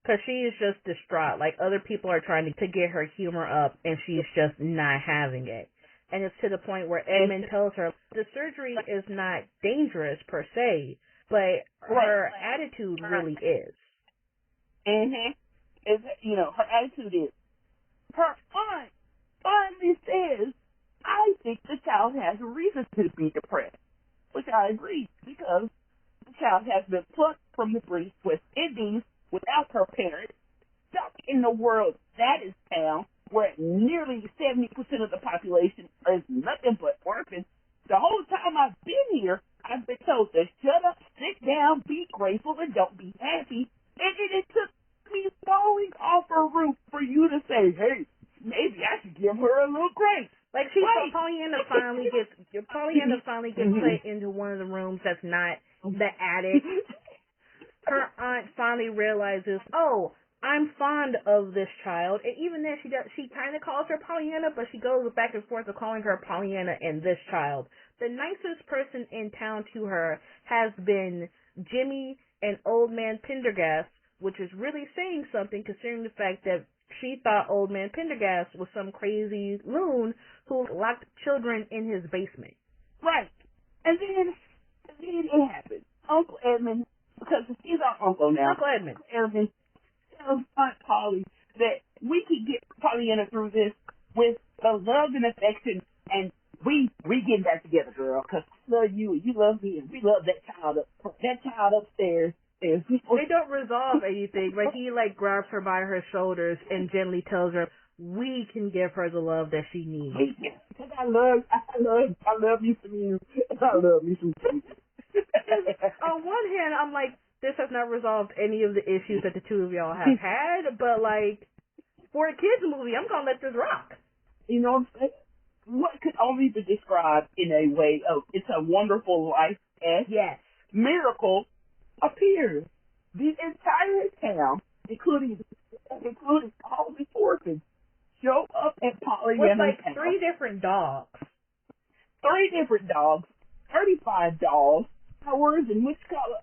Speaker 1: Because she is just distraught. Like, other people are trying to get her humor up, and she's just not having it. And it's to the point where Edmund tells her the surgery is not dangerous per se, but her attitude really is.
Speaker 2: Her attitude is. Her aunt finally says, I think the child has a reason to be depressed, which I agree, because the child has been plucked from the British West Indies without her parents, stuck in the world that is town, where nearly 70% of the population is nothing but orphans. The whole time I've been here, I've been told to shut up, sit down, be grateful, and don't be happy. And it took me falling off her roof for you to say, hey, maybe I should give her a little grace.
Speaker 1: Like Pollyanna finally gets put into one of the rooms that's not the attic. Her aunt finally realizes, I'm fond of this child, and even then she kind of calls her Pollyanna, but she goes back and forth of calling her Pollyanna and this child. The nicest person in town to her has been Jimmy and Old Man Pendergast, which is really saying something considering the fact that she thought Old Man Pendergast was some crazy loon who locked children in his basement.
Speaker 2: Right. And then it happened. Uncle Edmund, because he's our uncle now.
Speaker 1: Uncle Edmund
Speaker 2: tells Aunt Polly that we can get Pollyanna through this with the love and affection, and we get back together, girl, because I love you and you love me, and we love that child upstairs.
Speaker 1: They don't resolve anything, but he grabs her by her shoulders and gently tells her we can give her the love that she needs.
Speaker 2: Because I love you from you, and I love you from you.
Speaker 1: On one hand, I'm like, this has not resolved any of the issues that the two of y'all have had, but for a kids movie, I'm gonna let this rock.
Speaker 2: You know what I'm saying? What could only be described in a way of It's a Wonderful Life as
Speaker 1: yes.
Speaker 2: Miracle appears. The entire town including all the orphans, show up at
Speaker 1: With
Speaker 2: Pollyanna's
Speaker 1: like
Speaker 2: house.
Speaker 1: 3 different dogs.
Speaker 2: 3 different dogs, 35 dogs, hours in which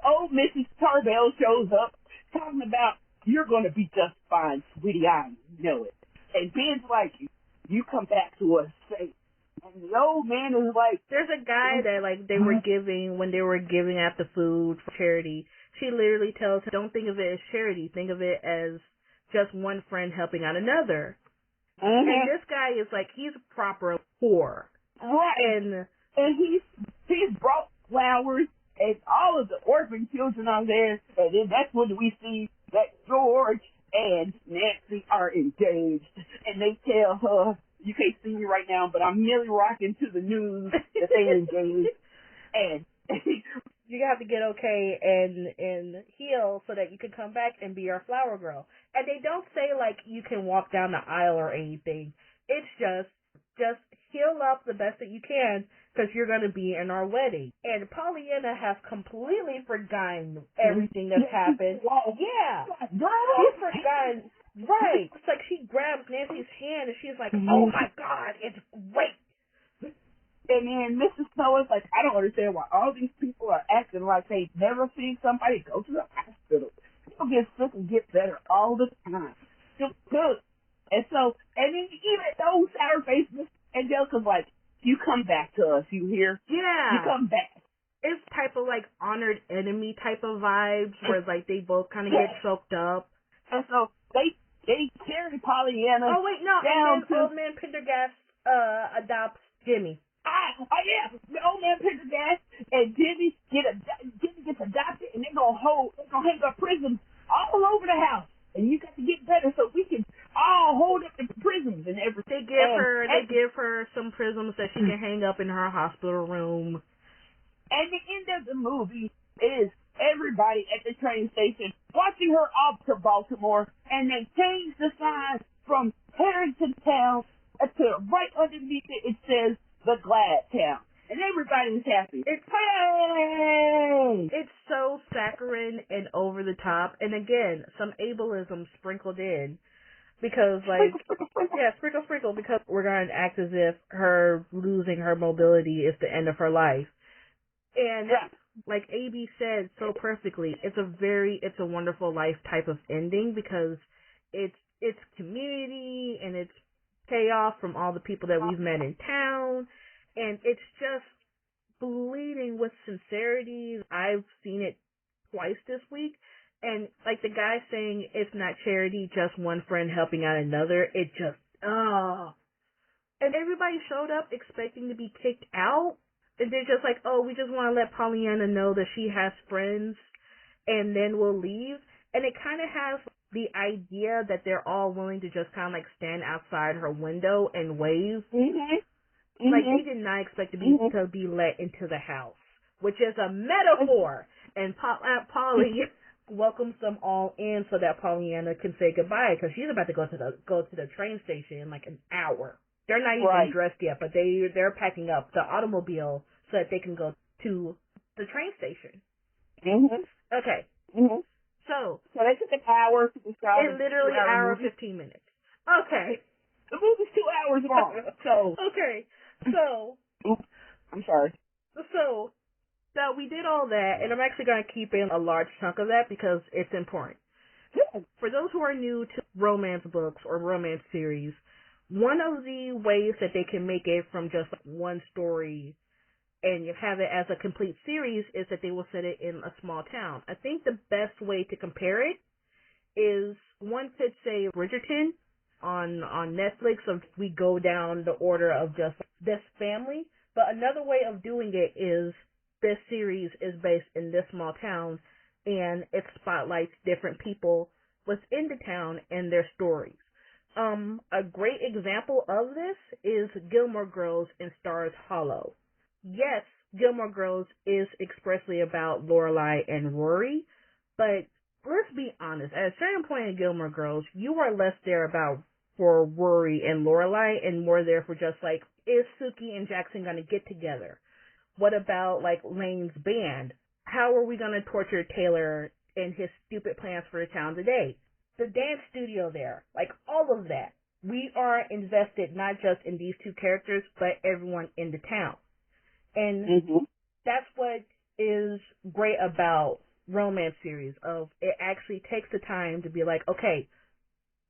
Speaker 2: old Mrs. Tarbell shows up talking about, you're going to be just fine, sweetie, I know it. And Ben's like, you come back to us safe. And the old man is like,
Speaker 1: there's a guy that like they were giving, when they were giving out the food for charity, she literally tells him, don't think of it as charity, think of it as just one friend helping out another. And this guy is like, he's a proper poor.
Speaker 2: Right. And he's brought flowers, and all of the orphan children are there, and then that's when we see that George and Nancy are engaged, and they tell her, you can't see me right now, but I'm merely rocking to the news that they're engaged, and
Speaker 1: you have to get okay and heal so that you can come back and be our flower girl. And they don't say like you can walk down the aisle or anything. It's just heal up the best that you can because you're going to be in our wedding. And Pollyanna has completely forgotten everything that's happened. Yeah. She's forgotten. Right. It's like she grabs Nancy's hand and she's like, oh my God, it's great.
Speaker 2: And then Mrs. Snow is like, I don't understand why all these people are acting like they've never seen somebody go to the hospital. People get sick and get better all the time. Just good. And so, and then even those sour face Miss Angelica's like, you come back to us, you hear?
Speaker 1: Yeah.
Speaker 2: You come back.
Speaker 1: It's type of like honored enemy type of vibes where like they both kind of get choked up.
Speaker 2: And so they carry Pollyanna.
Speaker 1: Oh wait, no,
Speaker 2: down
Speaker 1: and then old man Pendergast adopts Jimmy.
Speaker 2: Yeah, the old man Pendergast and Jimmy gets adopted, and they're gonna hang up prisms all over the house. And you got to get better so we can all hold up the prisms and everything.
Speaker 1: They give her some prisms that she can hang up in her hospital room.
Speaker 2: And the end of the movie is everybody at the train station watching her off to Baltimore, and they change the sign from Harrington Town to right underneath it says the Glad Town. And everybody's happy. Hey!
Speaker 1: It's so saccharine and over the top. And again, some ableism sprinkled in. Because, like, sprinkle, because we're going to act as if her losing her mobility is the end of her life. And, like AB said so perfectly, it's a wonderful life type of ending because it's community and it's payoff from all the people that we've met in town. And it's just bleeding with sincerity. I've seen it twice this week. And like the guy saying it's not charity, just one friend helping out another, it just, And everybody showed up expecting to be kicked out. And they're just like, oh, we just want to let Pollyanna know that she has friends and then we'll leave. And it kind of has the idea that they're all willing to just kind of like stand outside her window and wave. Like, they did not expect to be let into the house, which is a metaphor. And Polly welcomes them all in so that Pollyanna can say goodbye because she's about to go to the train station in like an hour. They're not even dressed yet, but they're packing up the automobile so that they can go to the train station. Okay. So
Speaker 2: they took an hour to describe
Speaker 1: it. Literally an hour 15 minutes. Okay.
Speaker 2: The movie's 2 hours long. So
Speaker 1: okay. So,
Speaker 2: I'm sorry.
Speaker 1: So we did all that, and I'm actually going to keep in a large chunk of that because it's important. For those who are new to romance books or romance series, one of the ways that they can make it from just one story and you have it as a complete series is that they will set it in a small town. I think the best way to compare it is one could say Bridgerton on Netflix, of we go down the order of just this family. But another way of doing it is this series is based in this small town and it spotlights different people within the town and their stories. A great example of this is Gilmore Girls in Stars Hollow. Yes, Gilmore Girls is expressly about Lorelai and Rory, but let's be honest, at a certain point in Gilmore Girls, you are less there for Rory and Lorelai and more there for just like, is Suki and Jackson going to get together? What about like Lane's band? How are we going to torture Taylor and his stupid plans for the town today? the dance studio there, like all of that. We are invested not just in these two characters, but everyone in the town. And that's what is great about romance series, of it actually takes the time to be like, okay,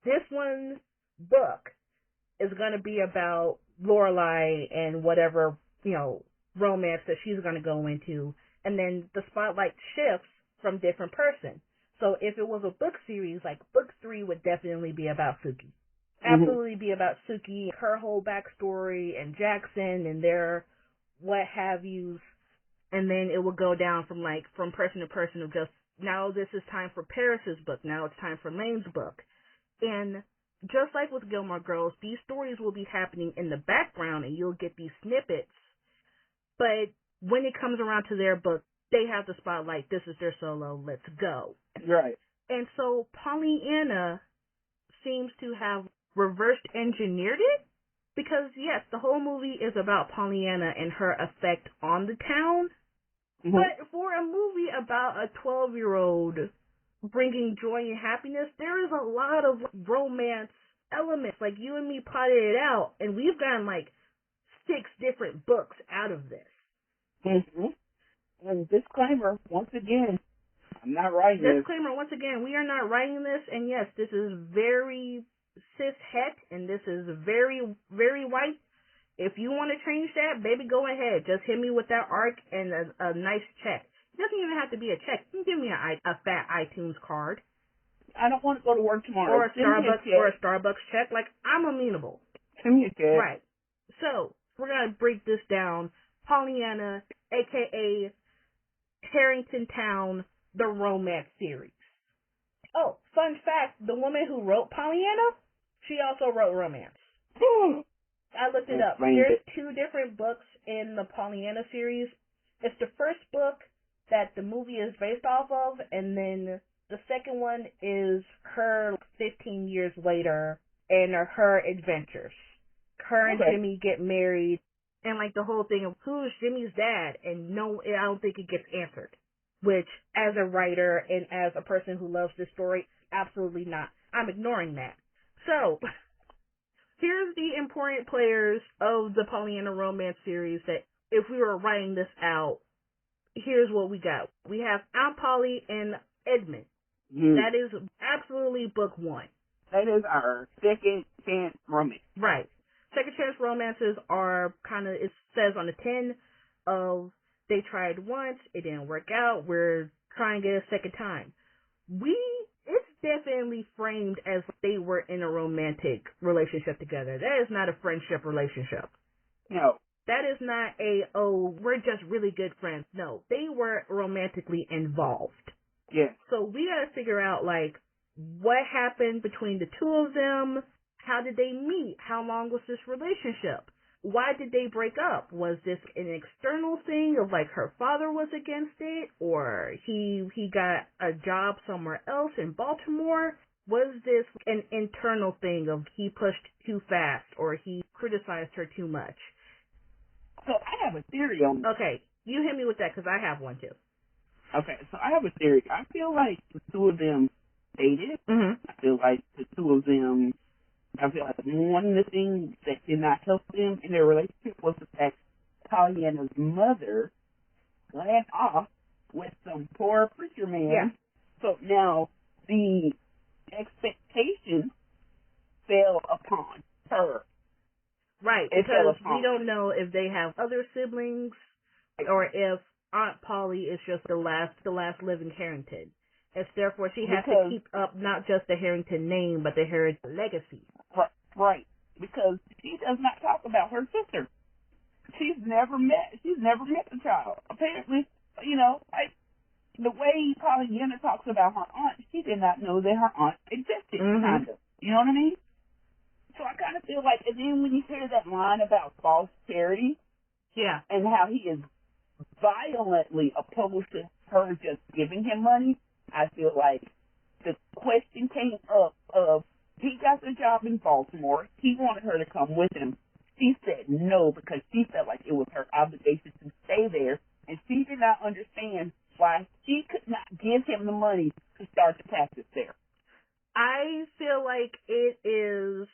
Speaker 1: this one book is going to be about Lorelai and whatever, romance that she's going to go into. And then the spotlight shifts from different person. So if it was a book series, like book 3 would definitely be about Suki. Absolutely be about Suki, her whole backstory, and Jackson and their what have yous. And then it will go down from person to person of just, now this is time for Paris's book, now it's time for Lane's book. And just like with Gilmore Girls, these stories will be happening in the background and you'll get these snippets. But when it comes around to their book, they have the spotlight, this is their solo, let's go.
Speaker 2: Right.
Speaker 1: And so Pollyanna seems to have reverse engineered it, because yes, the whole movie is about Pollyanna and her effect on the town. But for a movie about a 12-year-old bringing joy and happiness, there is a lot of romance elements. Like, you and me plotted it out, and we've gotten 6 different books out of this.
Speaker 2: And disclaimer, once again, I'm not writing this.
Speaker 1: Disclaimer, once again, we are not writing this, and yes, this is very cis-het, and this is very, very white. If you want to change that, baby, go ahead. Just hit me with that arc and a nice check. It doesn't even have to be a check. You can give me a fat iTunes card.
Speaker 2: I don't want to go to work tomorrow.
Speaker 1: Or a Starbucks check. I'm amenable.
Speaker 2: Send me a check.
Speaker 1: Right. So, we're going to break this down. Pollyanna, a.k.a. Harrington Town, the romance series. Oh, fun fact, the woman who wrote Pollyanna, she also wrote romance. I looked it up. There's 2 different books in the Pollyanna series. It's the first book that the movie is based off of, and then the second one is her 15 years later and her adventures. Her and Jimmy get married, and the whole thing of who's Jimmy's dad, and no, I don't think it gets answered. Which, as a writer and as a person who loves this story, absolutely not. I'm ignoring that. So, here's the important players of the Pollyanna romance series that if we were writing this out, here's what we got. We have Aunt Polly and Edmund. That is absolutely book 1.
Speaker 2: That is our second chance romance.
Speaker 1: Right. Second chance romances are it says on the tin of they tried once, it didn't work out, we're trying it a second time. It's definitely framed as they were in a romantic relationship together. That is not a friendship relationship.
Speaker 2: No.
Speaker 1: That is not we're just really good friends. No, they were romantically involved.
Speaker 2: Yeah.
Speaker 1: So we gotta figure out, what happened between the 2 of them. How did they meet? How long was this relationship? Why did they break up? Was this an external thing of her father was against it, or he got a job somewhere else in Baltimore? Was this an internal thing of he pushed too fast or he criticized her too much?
Speaker 2: So I have a theory on this.
Speaker 1: Okay, you hit me with that because I have one too.
Speaker 2: Okay, so I have a theory. I feel like the 2 of them dated. I feel like the 2 of them, one of the things that did not help them in their relationship was the fact Pollyanna's mother ran off with some poor preacher man.
Speaker 1: Yeah.
Speaker 2: So now the expectation fell upon her.
Speaker 1: Right, because we don't know if they have other siblings or if Aunt Polly is just the last living Harrington. It's therefore she has to keep up not just the Harrington name, but the Harrington legacy.
Speaker 2: Right, because she does not talk about her sister. She's never met the child. Apparently, the way Pollyanna talks about her aunt, she did not know that her aunt existed, kind of. You know what I mean? So I kind of feel like, and then when you hear that line about false charity, and how he is violently opposed to her just giving him money, I feel like the question came up of, he got the job in Baltimore, he wanted her to come with him. She said no because she felt like it was her obligation to stay there, and she did not understand why she could not give him the money to start the practice there.
Speaker 1: I feel like it is,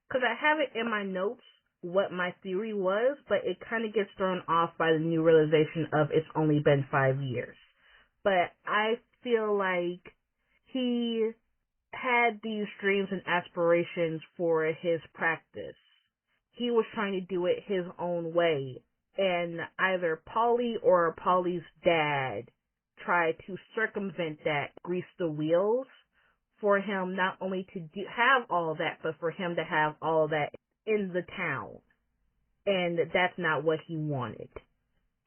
Speaker 1: because I have it in my notes what my theory was, but it kind of gets thrown off by the new realization of it's only been 5 years. But I feel like he had these dreams and aspirations for his practice. He was trying to do it his own way, and either Polly or Polly's dad tried to circumvent that, grease the wheels for him not only to have all that, but for him to have all that in the town. And that's not what he wanted.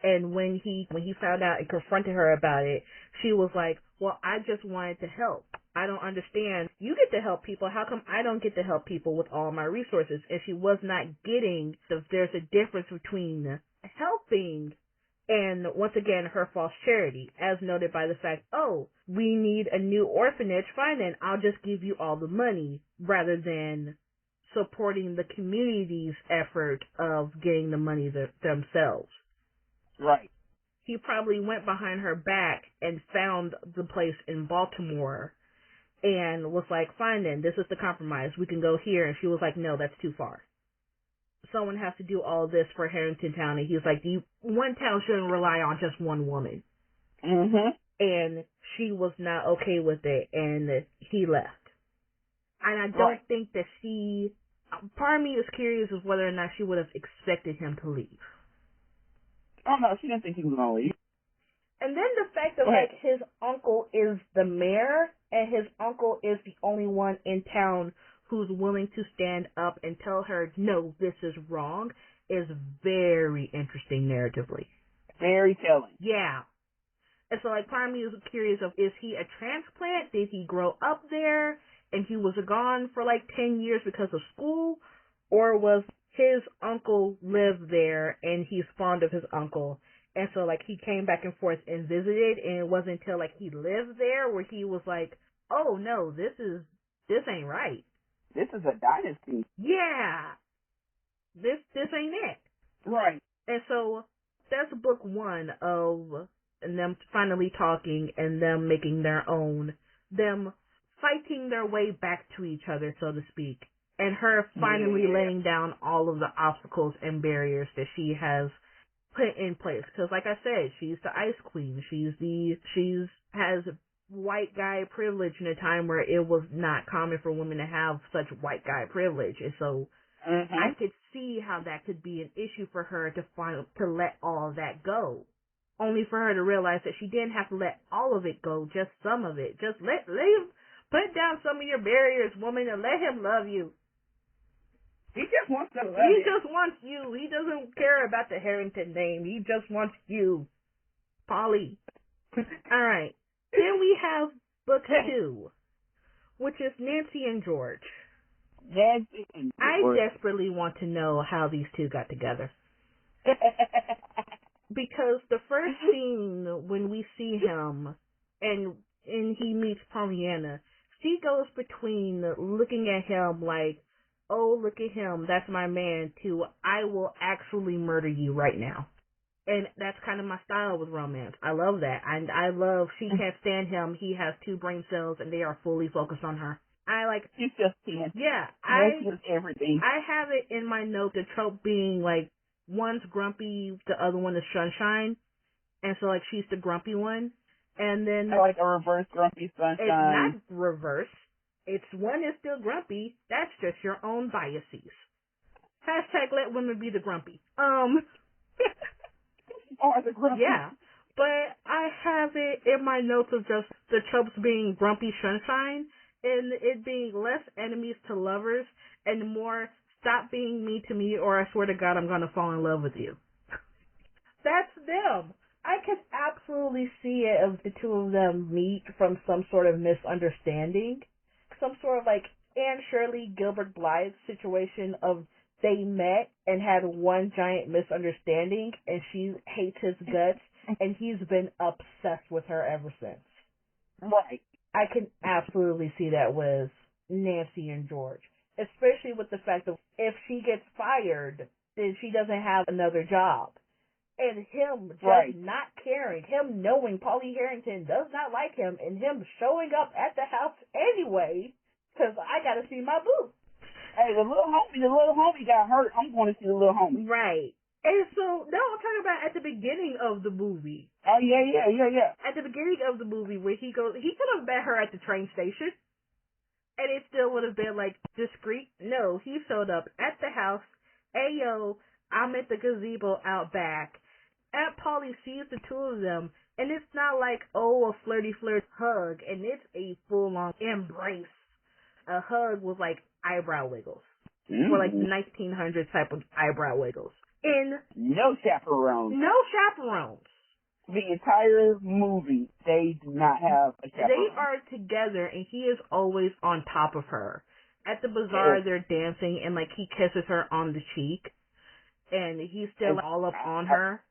Speaker 1: And when he found out and confronted her about it, she was like, well, I just wanted to help. I don't understand. You get to help people. How come I don't get to help people with all my resources? And she was not getting there's a difference between helping and, once again, her false charity, as noted by the fact, oh, we need a new orphanage, fine then, I'll just give you all the money, rather than supporting the community's effort of getting the money themselves.
Speaker 2: Right.
Speaker 1: He probably went behind her back and found the place in Baltimore and was like, fine then, this is the compromise. We can go here. And she was like, no, that's too far. Someone has to do all this for Harrington Town. And he was like, one town shouldn't rely on just one woman.
Speaker 2: Mm-hmm.
Speaker 1: And she was not okay with it, and he left. And I don't think that part of me is curious as whether or not she would have expected him to leave.
Speaker 2: Oh, no, she didn't think he was going to leave.
Speaker 1: And then the fact that, like, his uncle is the mayor, and his uncle is the only one in town who's willing to stand up and tell her, no, this is wrong, is very interesting narratively.
Speaker 2: Very telling.
Speaker 1: Yeah. And so, like, part of me is curious of, is he a transplant? Did he grow up there, and he was gone for, like, 10 years because of school? Or was his uncle lived there, and he's fond of his uncle? And so, like, he came back and forth and visited, and it wasn't until, like, he lived there where he was like, oh, no, this ain't right.
Speaker 2: This is a dynasty.
Speaker 1: Yeah. This ain't it.
Speaker 2: Right.
Speaker 1: And so, that's book one of them finally talking and them making their own, them fighting their way back to each other, so to speak, and her finally laying down all of the obstacles and barriers that she has put in place. Because, like I said, she's the Ice Queen. She's has white guy privilege in a time where it was not common for women to have such white guy privilege, and so I could see how that could be an issue for her to let all of that go. Only for her to realize that she didn't have to let all of it go, just some of it. Just let him put down some of your barriers, woman, and let him love you.
Speaker 2: He just wants to love you.
Speaker 1: He just wants you. He doesn't care about the Harrington name. He just wants you. Polly. All right. Then we have book 2, which is Nancy and George.
Speaker 2: Nancy and George.
Speaker 1: I desperately want to know how these two got together. Because the first scene when we see him and he meets Pollyanna, she goes between looking at him like, oh, look at him, that's my man, to I will actually murder you right now. And that's kind of my style with romance. I love that. And I love she can't stand him. He has 2 brain cells and they are fully focused on her. I like.
Speaker 2: She's just 10.
Speaker 1: Yeah.
Speaker 2: Nancy everything.
Speaker 1: I have it in my note, the trope being like, one's grumpy, the other one is sunshine. And so, like, she's the grumpy one. And then.
Speaker 2: I like a reverse grumpy sunshine.
Speaker 1: It's not reverse. It's one is still grumpy. That's just your own biases. Hashtag let women be the grumpy.
Speaker 2: Or the grumpy.
Speaker 1: Yeah. But I have it in my notes of just the tropes being grumpy sunshine and it being less enemies to lovers and more stop being mean to me or I swear to God I'm going to fall in love with you. That's them. I could absolutely see it if the two of them meet from some sort of misunderstanding. Some sort of like Anne Shirley, Gilbert Blythe situation of they met and had one giant misunderstanding and she hates his guts and he's been obsessed with her ever since.
Speaker 2: Right.
Speaker 1: I can absolutely see that with Nancy and George. Especially with the fact that if she gets fired, then she doesn't have another job. And him just not caring, him knowing Polly Harrington does not like him, and him showing up at the house anyway, because I got to see my boo.
Speaker 2: Hey, the little homie got hurt. I'm going to see the little homie.
Speaker 1: Right. And so, no, I'm talking about at the beginning of the movie.
Speaker 2: Oh, yeah.
Speaker 1: At the beginning of the movie where he could have met her at the train station. And it still would have been, like, discreet. No, he showed up at the house. Ayo, I'm at the gazebo out back. Aunt Polly sees the two of them. And it's not like, oh, a flirty hug. And it's a full-on embrace. A hug with, like, eyebrow wiggles.
Speaker 2: Mm-hmm.
Speaker 1: Or, like, 1900s type of eyebrow wiggles.
Speaker 2: No chaperones.
Speaker 1: No chaperones.
Speaker 2: The entire movie, they do not have a chaperone.
Speaker 1: They are together, and he is always on top of her. At the bazaar, they're dancing, and, like, he kisses her on the cheek. And he's still all up on her.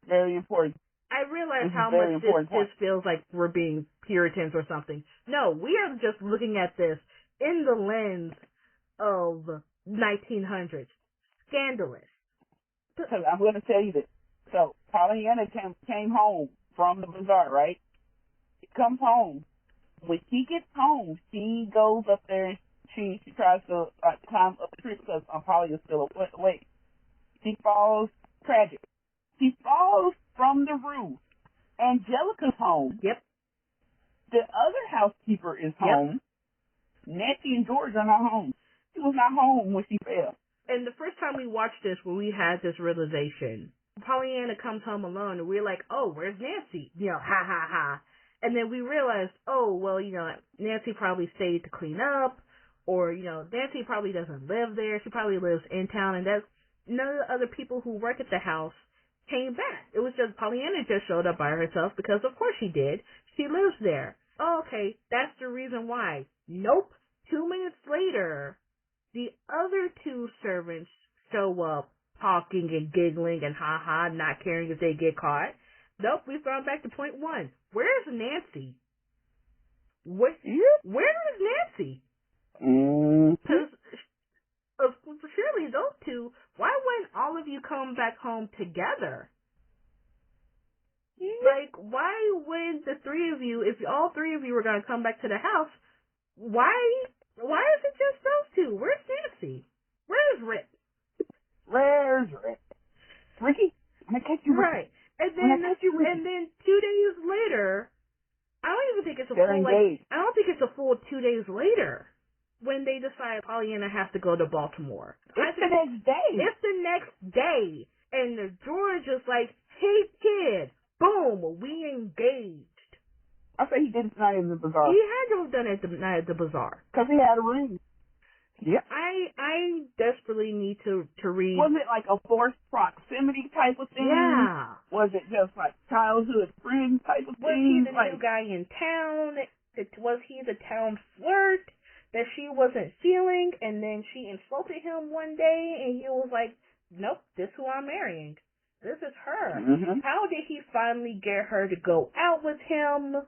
Speaker 2: Very important.
Speaker 1: I realize how much this feels like we're being Puritans or something. No, we are just looking at this in the lens of 1900s. Scandalous.
Speaker 2: Because I'm going to tell you this. So, Pollyanna came home from the bazaar, right? She comes home. When she gets home, she goes up there and she tries to climb up the tree because Polly is still awake. She falls tragic. She falls from the roof. Angelica's home.
Speaker 1: Yep.
Speaker 2: The other housekeeper is home. Yep. Nancy and George are not home. She was not home when she fell.
Speaker 1: And the first time we watched this, when we had this realization, Pollyanna comes home alone, and we're like, oh, where's Nancy? You know, ha, ha, ha. And then we realized, oh, well, you know, Nancy probably stayed to clean up, or, you know, Nancy probably doesn't live there. She probably lives in town, and that's none of the other people who work at the house came back. It was just Pollyanna just showed up by herself because, of course, she did. She lives there. Oh, okay, that's the reason why. Nope. 2 minutes later, the other two servants show up, talking and giggling and ha-ha, not caring if they get caught. Nope, we've gone back to point one. Where's Nancy? Where is Nancy? Because surely those two, why wouldn't all of you come back home together? Like, why would the three of you, if all three of you were going to come back to the house, why is it just those two? Where's Nancy? Where's Rick?
Speaker 2: Where's Rick? Ricky, I'm gonna catch you.
Speaker 1: Right. And then 2 days later, I don't even think it's a I don't think it's a full 2 days later when they decide Pollyanna has to go to Baltimore.
Speaker 2: It's the next day.
Speaker 1: It's the next day. And George is like, hey kid, boom, we engaged.
Speaker 2: I say he did it tonight in the bazaar.
Speaker 1: He had to have done it tonight at the bazaar.
Speaker 2: Because he had a ring. Yeah.
Speaker 1: I desperately need to read.
Speaker 2: Was it like a forced proximity type of thing?
Speaker 1: Yeah.
Speaker 2: Was it just like childhood friend type of thing?
Speaker 1: Was he the new guy in town? Was he the town flirt that she wasn't feeling, and then she insulted him one day, and he was like, nope, this is who I'm marrying. This is her. Mm-hmm. How did he finally get her to go out with him?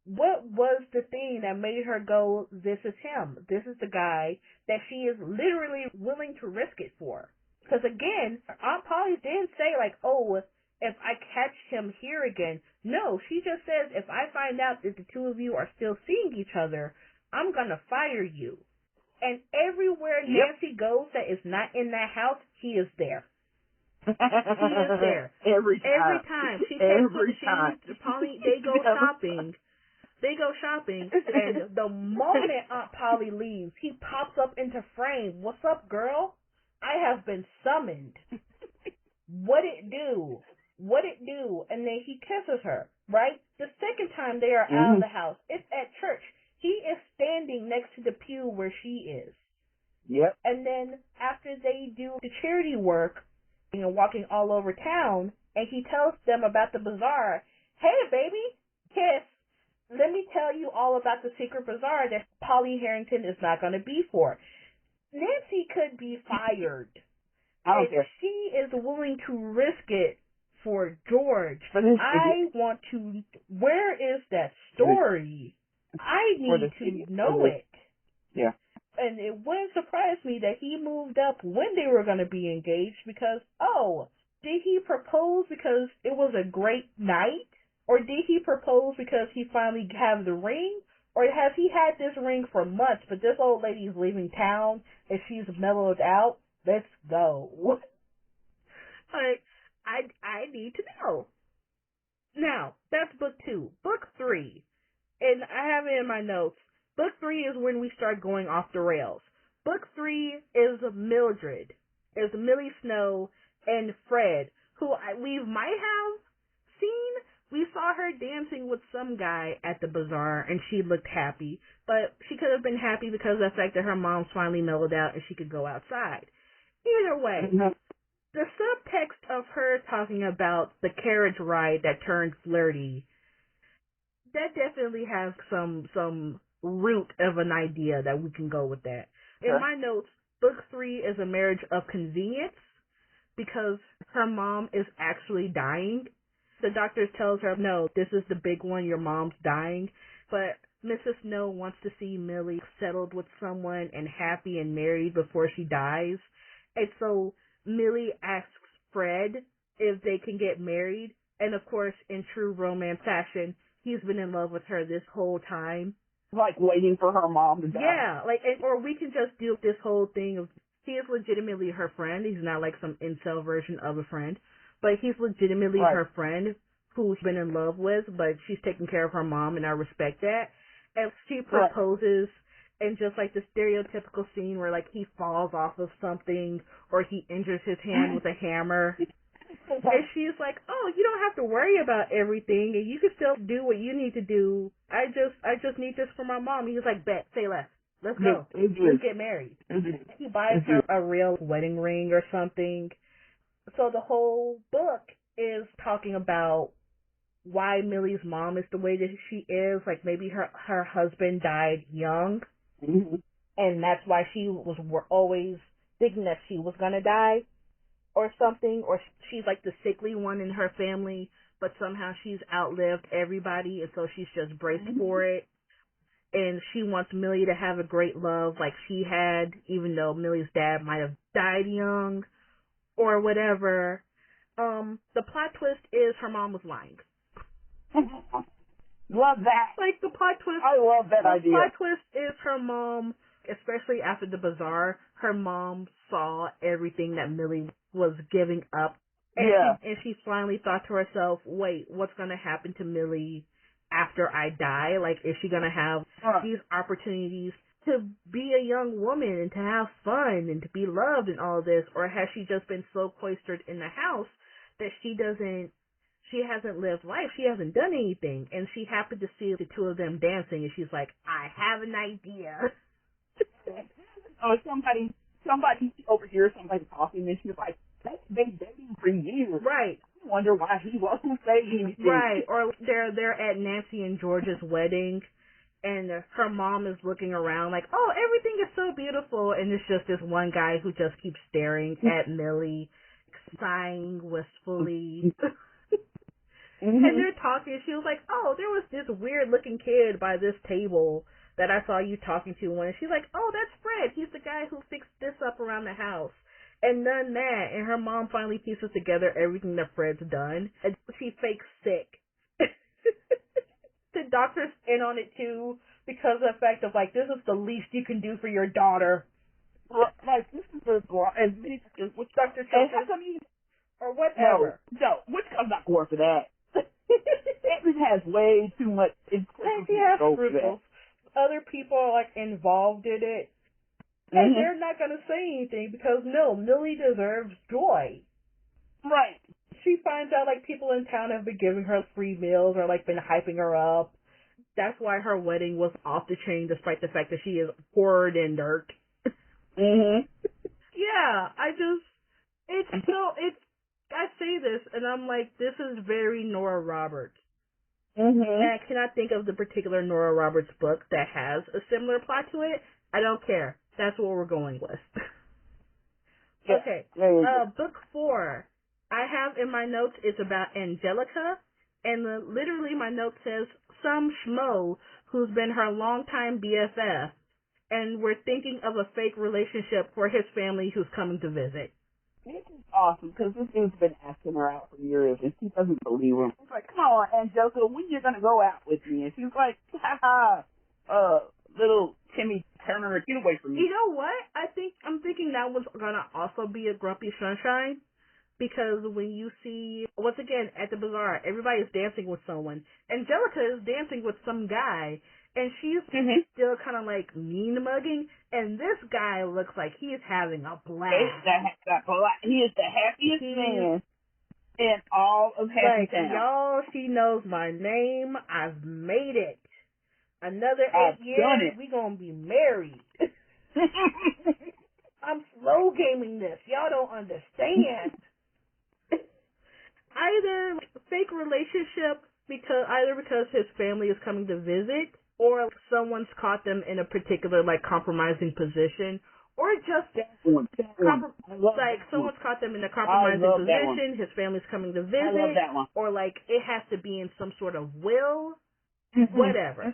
Speaker 1: What was the thing that made her go, this is him? This is the guy that she is literally willing to risk it for. Because again, Aunt Polly didn't say like, oh, if I catch him here again. No, she just says, if I find out that the two of you are still seeing each other, I'm going to fire you. And everywhere Nancy goes that is not in that house, he is there. He is there.
Speaker 2: Every time.
Speaker 1: Polly, they go shopping. They go shopping, and the moment Aunt Polly leaves, he pops up into frame. What's up, girl? I have been summoned. What it do? And then he kisses her, right? The second time they are out of the house, it's at church. He is standing next to the pew where she is.
Speaker 2: Yep.
Speaker 1: And then after they do the charity work, you know, walking all over town, and he tells them about the bazaar. Hey, baby, kiss. Let me tell you all about the secret bazaar that Polly Harrington is not going to be for. Nancy could be fired.
Speaker 2: I don't care.
Speaker 1: She is willing to risk it for George. I want to... Where is that story? I need to know it.
Speaker 2: Yeah.
Speaker 1: And it wouldn't surprise me that he moved up when they were going to be engaged because, oh, did he propose because it was a great night? Or did he propose because he finally have the ring? Or has he had this ring for months, but this old lady's leaving town and she's mellowed out? Let's go. Like, I need to know. Now, that's book 2. Book 3, and I have it in my notes. Book 3 is when we start going off the rails. Book 3 is Mildred, is Millie Snow and Fred, who we might have seen. We saw her dancing with some guy at the bazaar, and she looked happy. But she could have been happy because of the fact that her mom's finally mellowed out and she could go outside. Either way, the subtext of her talking about the carriage ride that turned flirty, that definitely has some root of an idea that we can go with that. In my notes, book 3 is a marriage of convenience because her mom is actually dying. The doctor tells her, no, this is the big one, your mom's dying. But Mrs. Snow wants to see Millie settled with someone and happy and married before she dies. And so Millie asks Fred if they can get married. And of course, in true romance fashion, he's been in love with her this whole time.
Speaker 2: Like waiting for her mom to die.
Speaker 1: Yeah, like, or we can just do this whole thing of he is legitimately her friend. He's not like some incel version of a friend, but he's legitimately her friend who's been in love with, but she's taking care of her mom, and I respect that. And she proposes, and just like the stereotypical scene where like he falls off of something or he injures his hand with a hammer. And she's like, oh, you don't have to worry about everything, and you can still do what you need to do. I just need this for my mom. He's like, bet, say less. Let's go. Let's get married. He buys her a real wedding ring or something. So the whole book is talking about why Millie's mom is the way that she is. Like maybe her husband died young, and that's why she was always thinking that she was going to die. Or something, or she's like the sickly one in her family, but somehow she's outlived everybody, and so she's just braced for it. And she wants Millie to have a great love like she had, even though Millie's dad might have died young, or whatever. The plot twist is her mom was lying.
Speaker 2: Love that.
Speaker 1: Like the plot twist.
Speaker 2: I love that idea.
Speaker 1: The plot twist is her mom, especially after the bazaar, her mom saw everything that Millie was giving up. And she finally thought to herself, wait, what's going to happen to Millie after I die? Like, is she going to have these opportunities to be a young woman and to have fun and to be loved and all this? Or has she just been so cloistered in the house that she hasn't lived life, she hasn't done anything? And she happened to see the two of them dancing, and she's like, I have an idea.
Speaker 2: Oh, somebody overhears somebody talking, and she's like, they've been dating for years.
Speaker 1: Right.
Speaker 2: I wonder why he wasn't saying anything.
Speaker 1: Right. Or they're at Nancy and George's wedding, and her mom is looking around like, oh, everything is so beautiful, and it's just this one guy who just keeps staring at Millie, sighing wistfully. And they're talking, and she was like, oh, there was this weird-looking kid by this table that I saw you talking to one. And she's like, oh, that's Fred. He's the guy who fixed this up around the house. And none that. And her mom finally pieces together everything that Fred's done. And she fakes sick. The doctor's in on it, too, because of the fact of, like, this is the least you can do for your daughter.
Speaker 2: Like, this is the... And which Dr.
Speaker 1: Or whatever.
Speaker 2: No, which I'm not going for that. It has way too much...
Speaker 1: He has scruples. Other people are, like, involved in it. And they're not going to say anything because, no, Millie deserves joy.
Speaker 2: Right.
Speaker 1: She finds out, like, people in town have been giving her free meals or, like, been hyping her up. That's why her wedding was off the chain despite the fact that she is poor and dirt. Yeah, I say this, and I'm like, this is very Nora Roberts. And I cannot think of the particular Nora Roberts book that has a similar plot to it. I don't care. That's what we're going with. Okay. Book 4. I have in my notes, it's about Angelica, and literally my note says, some schmo who's been her longtime BFF, and we're thinking of a fake relationship for his family who's coming to visit.
Speaker 2: This is awesome, because this dude's been asking her out for years, and she doesn't believe him. He's like, come on, Angelica, when you going to go out with me? And she's like, haha, little Timmy Turner, get away from me.
Speaker 1: You know what? I'm thinking that was gonna also be a Grumpy Sunshine. Because when you see, once again, at the bazaar, everybody's dancing with someone. Angelica is dancing with some guy, and she's still kind of like mean mugging, and this guy looks like he is having a blast.
Speaker 2: He is the happiest man in all of Happy Town.
Speaker 1: Y'all, she knows my name. I've made it. Another 8 years, we gonna be married. I'm slow gaming this. Y'all don't understand. Either fake relationship because his family is coming to visit, or someone's caught them in a particular compromising position, or just someone's caught them in a compromising position. His family's coming to visit,
Speaker 2: I love that one.
Speaker 1: Or it has to be in some sort of will, whatever.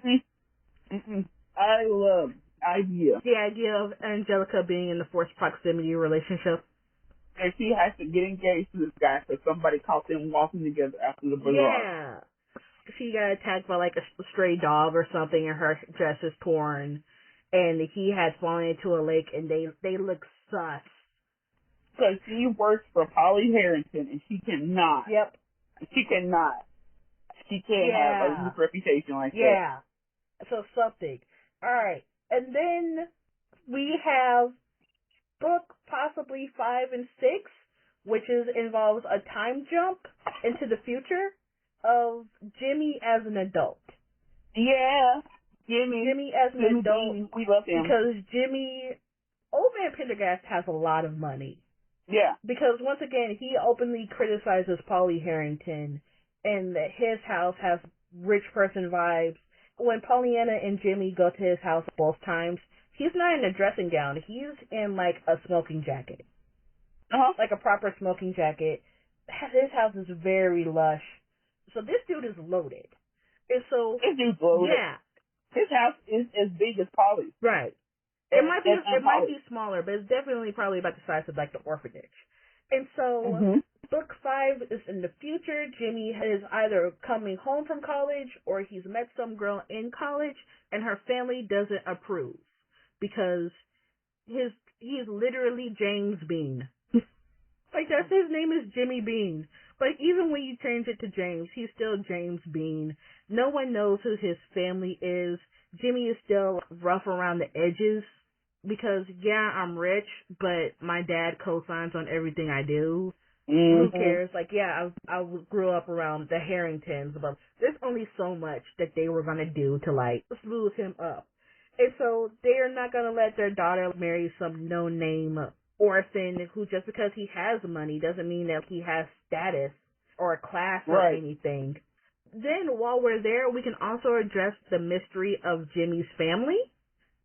Speaker 2: I love the
Speaker 1: idea of Angelica being in the forced proximity relationship.
Speaker 2: And she has to get engaged to this guy because somebody caught them walking together after the bazaar.
Speaker 1: Yeah. She got attacked by a stray dog or something, and her dress is torn. And he had fallen into a lake, and they look sus.
Speaker 2: Because she works for Polly Harrington, and she cannot.
Speaker 1: Yep.
Speaker 2: She cannot. She can't have a youth reputation like that.
Speaker 1: Yeah. So something. All right. And then we have book possibly 5 and 6, which involves a time jump into the future of Jimmy as an adult.
Speaker 2: Yeah, Jimmy
Speaker 1: as an adult.
Speaker 2: Bean, we love him
Speaker 1: because Old Man Pendergast has a lot of money.
Speaker 2: Yeah,
Speaker 1: because once again he openly criticizes Polly Harrington, and that his house has rich person vibes. When Pollyanna and Jimmy go to his house both times, he's not in a dressing gown. He's in a smoking jacket. Like a proper smoking jacket. His house is very lush. So this dude is loaded. And so
Speaker 2: this dude's loaded.
Speaker 1: Yeah.
Speaker 2: His house is as big as Polly's.
Speaker 1: Right. It might be smaller, but it's definitely probably about the size of the orphanage. And so book 5 is in the future. Jimmy is either coming home from college or he's met some girl in college, and her family doesn't approve because he's literally James Bean. That's his name is Jimmy Bean. But even when you change it to James, he's still James Bean. No one knows who his family is. Jimmy is still rough around the edges because, yeah, I'm rich, but my dad co-signs on everything I do. Who cares? I grew up around the Harringtons, but there's only so much that they were going to do to, smooth him up. And so they're not going to let their daughter marry some no-name orphan who, just because he has money, doesn't mean that he has status or class or anything. Then while we're there, we can also address the mystery of Jimmy's family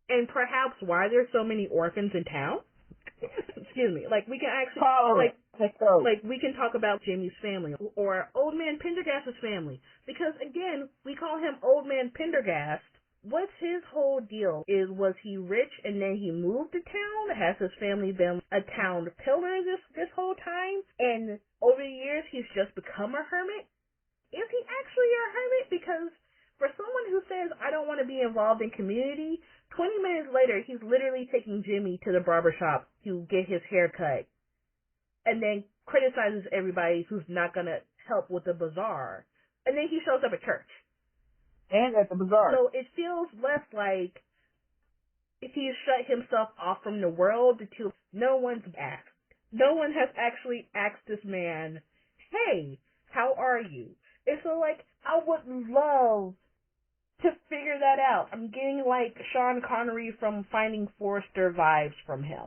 Speaker 1: and perhaps why there's so many orphans in town. Excuse me. We can actually we can talk about Jimmy's family or Old Man Pendergast's family, because again, we call him Old Man Pendergast. What's his whole deal? Was he rich and then he moved to town? Has his family been a town pillar this whole time? And over the years, he's just become a hermit? Is he actually a hermit? Because for someone who says, I don't want to be involved in community, 20 minutes later, he's literally taking Jimmy to the barbershop to get his hair cut, and then criticizes everybody who's not going to help with the bazaar. And then he shows up at church.
Speaker 2: And at the bazaar.
Speaker 1: So it feels less like he's shut himself off from the world to no one's asked. No one has actually asked this man, hey, how are you? And so, I would love to figure that out. I'm getting, Sean Connery from Finding Forrester vibes from him.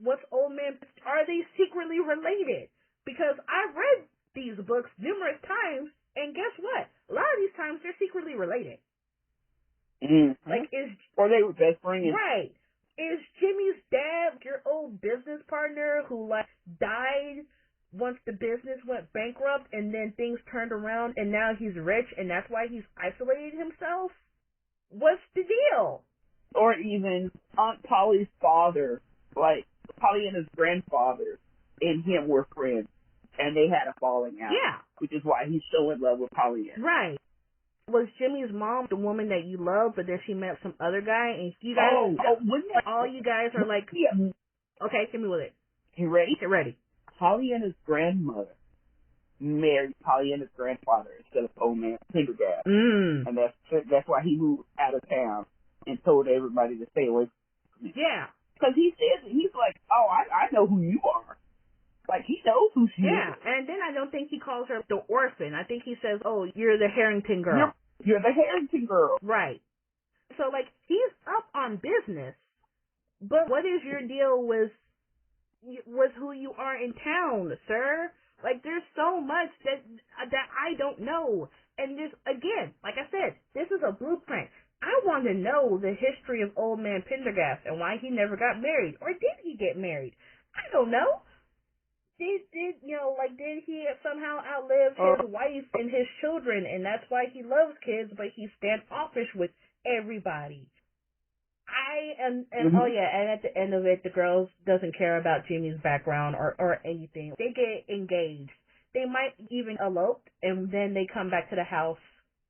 Speaker 1: What's Old Man? Are they secretly related? Because I've read these books numerous times, and guess what? A lot of these times, they're secretly related.
Speaker 2: Or they were best friends.
Speaker 1: Right. Is Jimmy's dad your old business partner who, died once the business went bankrupt and then things turned around and now he's rich and that's why he's isolated himself? What's the deal?
Speaker 2: Or even Aunt Polly's father, Pollyanna's grandfather and him were friends, and they had a falling out.
Speaker 1: Yeah.
Speaker 2: Which is why he's so in love with Pollyanna.
Speaker 1: Right. was Jimmy's mom the woman that you love, but then she met some other guy, and you guys, all you guys are like, okay, hit me with it.
Speaker 2: You ready?
Speaker 1: Get ready.
Speaker 2: Pollyanna's grandmother married Pollyanna's grandfather instead of old man Pendergast. And that's why he moved out of town and told everybody to stay away from him.
Speaker 1: Yeah.
Speaker 2: Because he says, he's like, oh, I know who you are. Like, he knows who she is.
Speaker 1: Yeah, and then I don't think he calls her the orphan. I think he says, oh, you're the Harrington girl.
Speaker 2: You're the Harrington girl.
Speaker 1: Right. So, like, he's up on business. But what is your deal with who you are in town, sir? Like, there's so much that I don't know. And this, again, like I said, this is a blueprint. I want to know the history of old man Pendergast and why he never got married. Or did he get married? I don't know. Did he somehow outlive his wife and his children, and that's why he loves kids, but he's standoffish with everybody. And at the end of it, the girls doesn't care about Jimmy's background or anything. They get engaged. They might even elope, and then they come back to the house,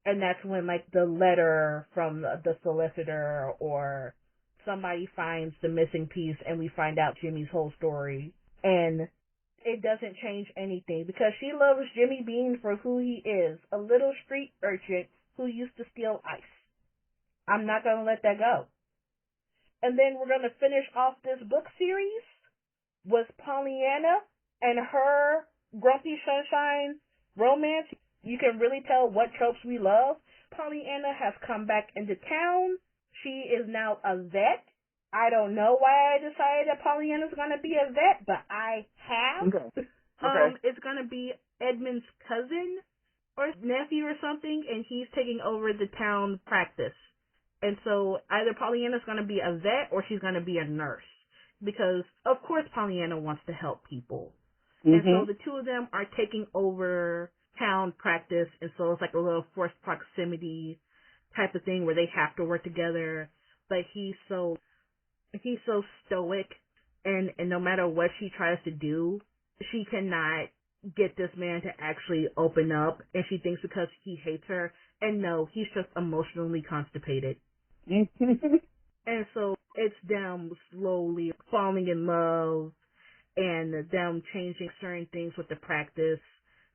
Speaker 1: and that's when, like, the letter from the solicitor or somebody finds the missing piece, and we find out Jimmy's whole story. And it doesn't change anything because she loves Jimmy Bean for who he is, a little street urchin who used to steal ice. I'm not going to let that go. And then we're going to finish off this book series with Pollyanna and her Grumpy Sunshine romance. You can really tell what tropes we love. Pollyanna has come back into town. She is now a vet. I don't know why I decided that Pollyanna's going to be a vet, but I have.
Speaker 2: Okay.
Speaker 1: It's going to be Edmund's cousin or nephew or something, and he's taking over the town practice. And so either Pollyanna's going to be a vet or she's going to be a nurse. Because, of course, Pollyanna wants to help people. And so the two of them are taking over town practice, and so it's like a little forced proximity type of thing where they have to work together. But he's so stoic, and no matter what she tries to do, she cannot get this man to actually open up, and she thinks because he hates her, and no, he's just emotionally constipated. And so it's them slowly falling in love and them changing certain things with the practice,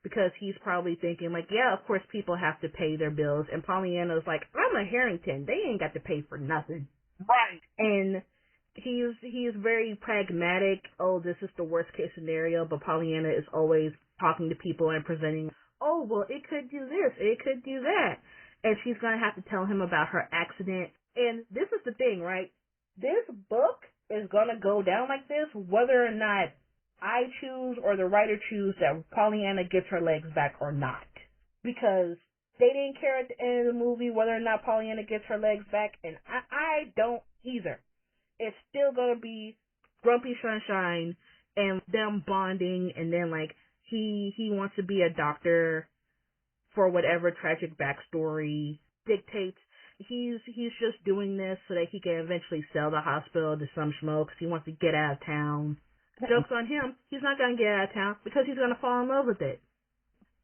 Speaker 1: because he's probably thinking, like, yeah, of course people have to pay their bills, and Pollyanna's like, I'm a Harrington, they ain't got to pay for nothing.
Speaker 2: Right.
Speaker 1: And he's very pragmatic. Oh, this is the worst case scenario, but Pollyanna is always talking to people and presenting, oh, well, it could do this, it could do that. And she's going to have to tell him about her accident. And this is the thing, right? This book is going to go down like this whether or not I choose or the writer choose that Pollyanna gets her legs back or not. Because they didn't care at the end of the movie whether or not Pollyanna gets her legs back, and I don't either. It's still going to be Grumpy Sunshine and them bonding, and then, like, he wants to be a doctor for whatever tragic backstory dictates. He's just doing this so that he can eventually sell the hospital to some schmo because he wants to get out of town. Joke's on him. He's not going to get out of town because he's going to fall in love with it.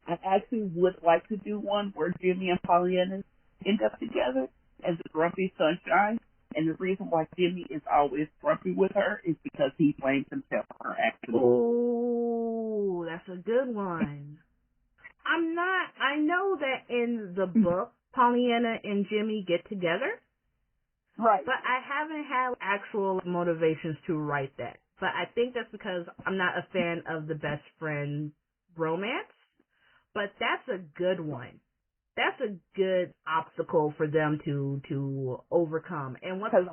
Speaker 2: I actually would like to do one where Jimmy and Pollyanna end up together as a Grumpy Sunshine. And the reason why Jimmy is always grumpy with her is because he blames himself for her accident.
Speaker 1: Oh, that's a good one. I know that in the book, Pollyanna and Jimmy get together.
Speaker 2: Right.
Speaker 1: But I haven't had actual motivations to write that. But I think that's because I'm not a fan of the best friend romance. But that's a good one. That's a good obstacle for them to overcome. And because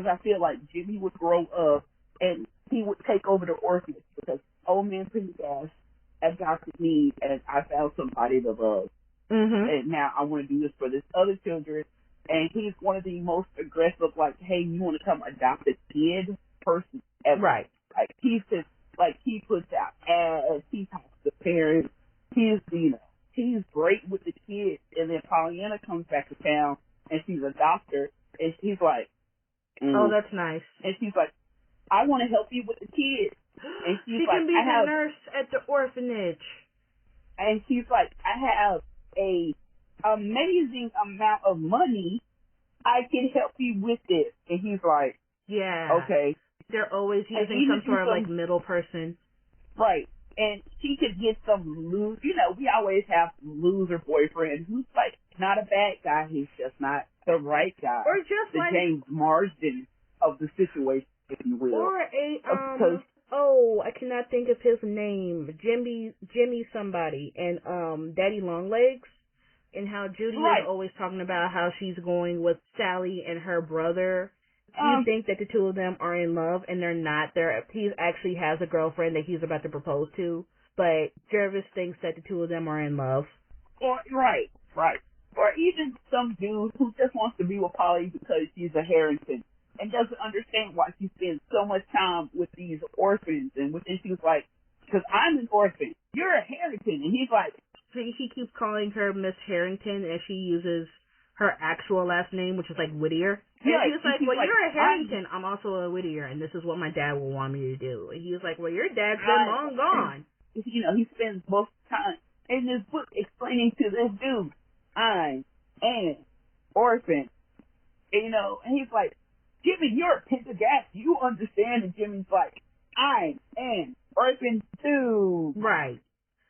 Speaker 1: I feel like Jimmy would grow up and he would take over the orphanage because old man Pendergast adopted me and I found somebody to love. And now I want to do this for this other children. And he's one of the most aggressive, like, hey, you want to come adopt a kid person ever. Right. Like, he puts out ads, he talks to parents, he's great with the kids. And then Pollyanna comes back to town and she's a doctor and she's like, oh, that's nice.
Speaker 2: And she's like, I want to help you with the kids. And she's
Speaker 1: she can be the nurse at the orphanage.
Speaker 2: And she's like, I have a amazing amount of money. I can help you with this. And he's like,
Speaker 1: yeah.
Speaker 2: okay.
Speaker 1: They're always using some sort of like middle person.
Speaker 2: Right. And she could get some we always have loser boyfriend who's like not a bad guy. He's just not the right guy.
Speaker 1: Or just
Speaker 2: the
Speaker 1: like
Speaker 2: James Marsden of the situation, if you will.
Speaker 1: Or I cannot think of his name. Jimmy somebody and Daddy Longlegs, and how Judy is always talking about how she's going with Sally and her brother. You think that the two of them are in love, and they're not. He actually has a girlfriend that he's about to propose to, but Jervis thinks that the two of them are in love.
Speaker 2: Right. Or even some dude who just wants to be with Polly because she's a Harrington and doesn't understand why she spends so much time with these orphans. And she was like, because I'm an orphan, you're a Harrington. And he's like,
Speaker 1: he keeps calling her Miss Harrington, and she uses her actual last name, which is like Whittier. And he was like, well, you're a Harrington. I'm also a Whittier, and this is what my dad will want me to do. And he was like, well, your dad's been long gone.
Speaker 2: He spends most time in this book explaining to this dude, I'm an orphan. And he's like, Jimmy, you're a Pendergast. You understand? And Jimmy's like, I'm an orphan too.
Speaker 1: Right.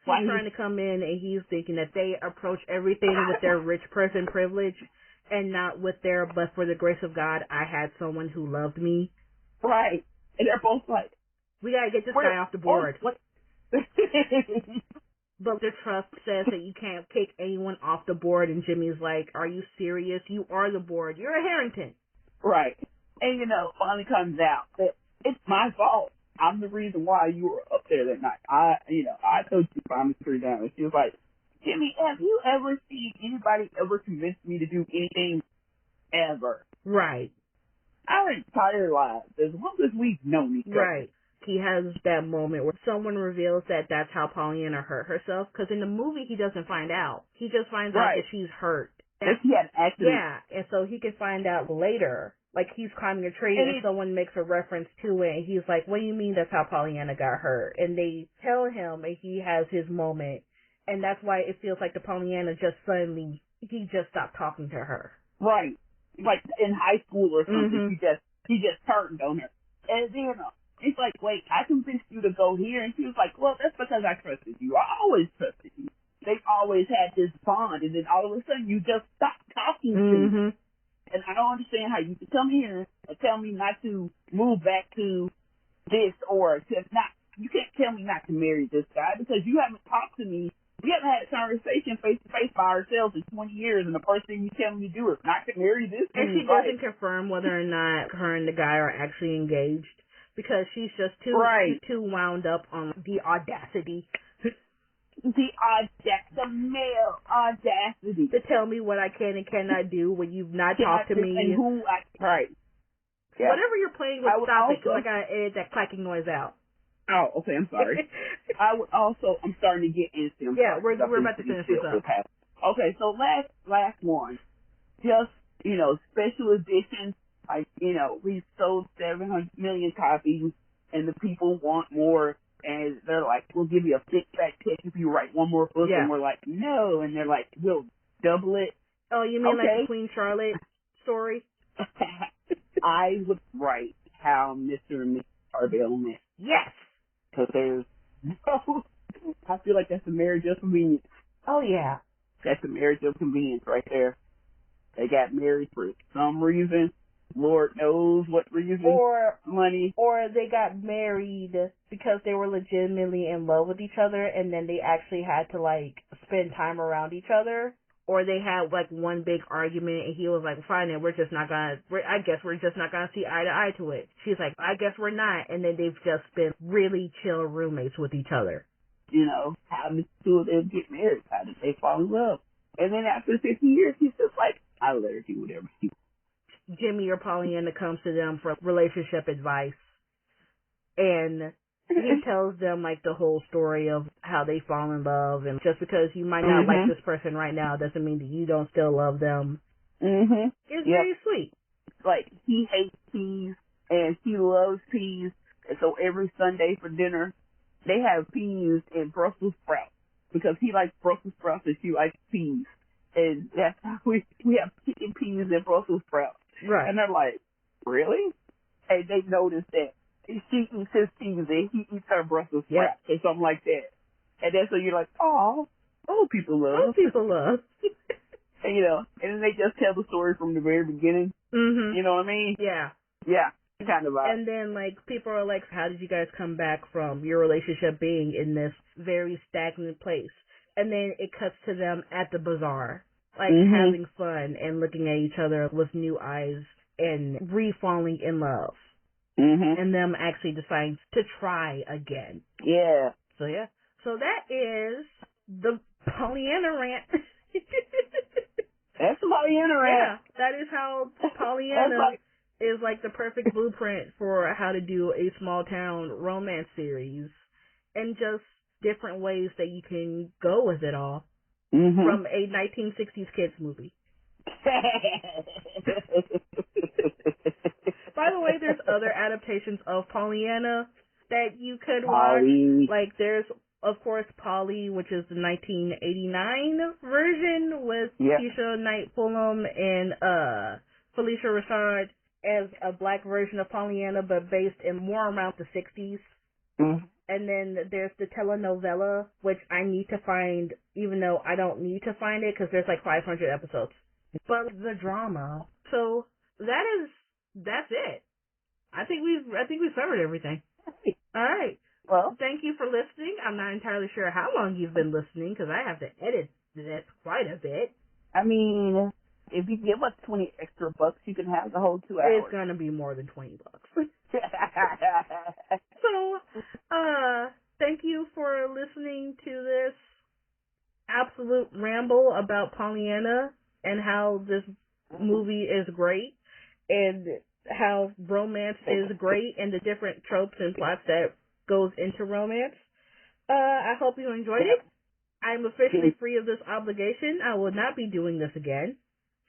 Speaker 1: He's trying to come in, and he's thinking that they approach everything with their rich person privilege and not with their, but for the grace of God, I had someone who loved me.
Speaker 2: Right. And they're both like,
Speaker 1: we got to get this guy off the board. But the trust says that you can't kick anyone off the board, and Jimmy's like, are you serious? You are the board. You're a Harrington.
Speaker 2: Right. And, finally comes out that it's my fault. I'm the reason why you were up there that night. I told you to climb the tree down. And she was like, Jimmy, have you ever seen anybody ever convince me to do anything ever?
Speaker 1: Right.
Speaker 2: Our entire lives, as long as we've known each other.
Speaker 1: Right. He has that moment where someone reveals that that's how Pollyanna hurt herself. Because in the movie, he doesn't find out. He just finds out that she's hurt.
Speaker 2: That she had an accident.
Speaker 1: Yeah, and so he can find out later. Like, he's climbing a tree and someone makes a reference to it, and he's like, what do you mean that's how Pollyanna got hurt? And they tell him, and he has his moment. And that's why it feels like the Pollyanna just suddenly, he just stopped talking to her.
Speaker 2: Right. Like in high school or something, he just turned on her. And then it's like, wait, I convinced you to go here. And she was like, well, that's because I trusted you. I always trusted you. They've always had this bond, and then all of a sudden you just stopped talking to me. And I don't understand how you can come here and tell me not to move back to this or to not, you can't tell me not to marry this guy because you haven't talked to me. We haven't had a conversation face to face by ourselves in 20 years, and the first thing you tell me to do is not to marry this guy.
Speaker 1: And she doesn't confirm whether or not her and the guy are actually engaged because she's just too wound up on the audacity.
Speaker 2: The male audacity.
Speaker 1: To tell me what I can and cannot do when you've not talked to me.
Speaker 2: And who right. Yeah.
Speaker 1: Whatever you're playing with, stop it, because I got to edit that clacking noise out.
Speaker 2: Oh, okay, I'm sorry. I'm starting to get into
Speaker 1: Yeah, we're about to finish this up.
Speaker 2: Okay, so last one. Just, special editions. Like, we sold 700 million copies, and the people want more. And they're like, we'll give you a big fat check if you write one more book. And we're like, no. And they're like, we'll double it.
Speaker 1: Oh, you mean like the Queen Charlotte story?
Speaker 2: I would write how Mr. and Mrs. Tarbell met.
Speaker 1: Yes.
Speaker 2: Because I feel like that's a marriage of convenience.
Speaker 1: Oh, yeah.
Speaker 2: That's a marriage of convenience right there. They got married for some reason. Lord knows what reason.
Speaker 1: Or
Speaker 2: money.
Speaker 1: Or they got married because they were legitimately in love with each other, and then they actually had to, like, spend time around each other. Or they had, like, one big argument, and he was like, fine, then I guess we're just not gonna see eye to eye to it. She's like, I guess we're not. And then they've just been really chill roommates with each other.
Speaker 2: How did the two of them get married? How did they fall in love? And then after 50 years, he's just like, I'll let her do whatever she wants.
Speaker 1: Jimmy or Pollyanna comes to them for relationship advice, and he tells them, like, the whole story of how they fall in love, and just because you might not like this person right now doesn't mean that you don't still love them. It's very sweet.
Speaker 2: Like, he hates peas, and she loves peas, and so every Sunday for dinner, they have peas and Brussels sprouts, because he likes Brussels sprouts and she likes peas. And that's how we have chicken peas and Brussels sprouts.
Speaker 1: Right.
Speaker 2: And they're like, really? And they notice that she eats his peas and he eats her Brussels sprouts or something like that. And then so you're like, oh, old people love.
Speaker 1: Old people love.
Speaker 2: And, you know, and then they just tell the story from the very beginning.
Speaker 1: Mm-hmm.
Speaker 2: You know what I mean?
Speaker 1: Yeah.
Speaker 2: Yeah. Kind of.
Speaker 1: And then, like, people are like, how did you guys come back from your relationship being in this very stagnant place? And then it cuts to them at the bazaar, like, having fun and looking at each other with new eyes and re-falling in love. And them actually deciding to try again.
Speaker 2: Yeah.
Speaker 1: So, yeah. So that is the Pollyanna rant.
Speaker 2: That's the Pollyanna rant.
Speaker 1: Yeah, that is how Pollyanna is like the perfect blueprint for how to do a small town romance series, and just different ways that you can go with it all from a 1960s kids movie. By the way, there's other adaptations of Pollyanna that you could watch. Like there's, of course, Polly, which is the 1989 version with Keisha Knight Fulham and Felicia Rashad as a black version of Pollyanna, but based in more around the 60s. And then there's the telenovela, which I need to find, even though I don't need to find it because there's like 500 episodes. But the drama. So that's it. I think we've covered everything. All right. Well, thank you for listening. I'm not entirely sure how long you've been listening because I have to edit this quite a bit.
Speaker 2: I mean, if you give us 20 extra bucks, you can have the whole 2 hours.
Speaker 1: It's going to be more than $20. So, thank you for listening to this absolute ramble about Pollyanna and how this movie is great and how romance is great and the different tropes and plots that goes into romance. I hope you enjoyed it. I'm officially free of this obligation. I will not be doing this again,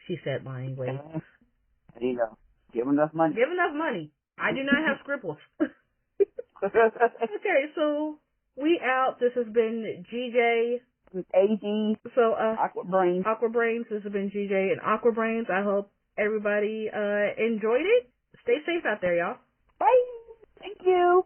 Speaker 1: she said longingly.
Speaker 2: There you go. Give enough money.
Speaker 1: Give enough money. I do not have scruples. Okay, so we out. This has been GJ.
Speaker 2: AG.
Speaker 1: So,
Speaker 2: Awkward Brains.
Speaker 1: Awkward Brains. This has been GJ and Awkward Brains. I hope everybody enjoyed it. Stay safe out there, y'all.
Speaker 2: Bye. Thank you.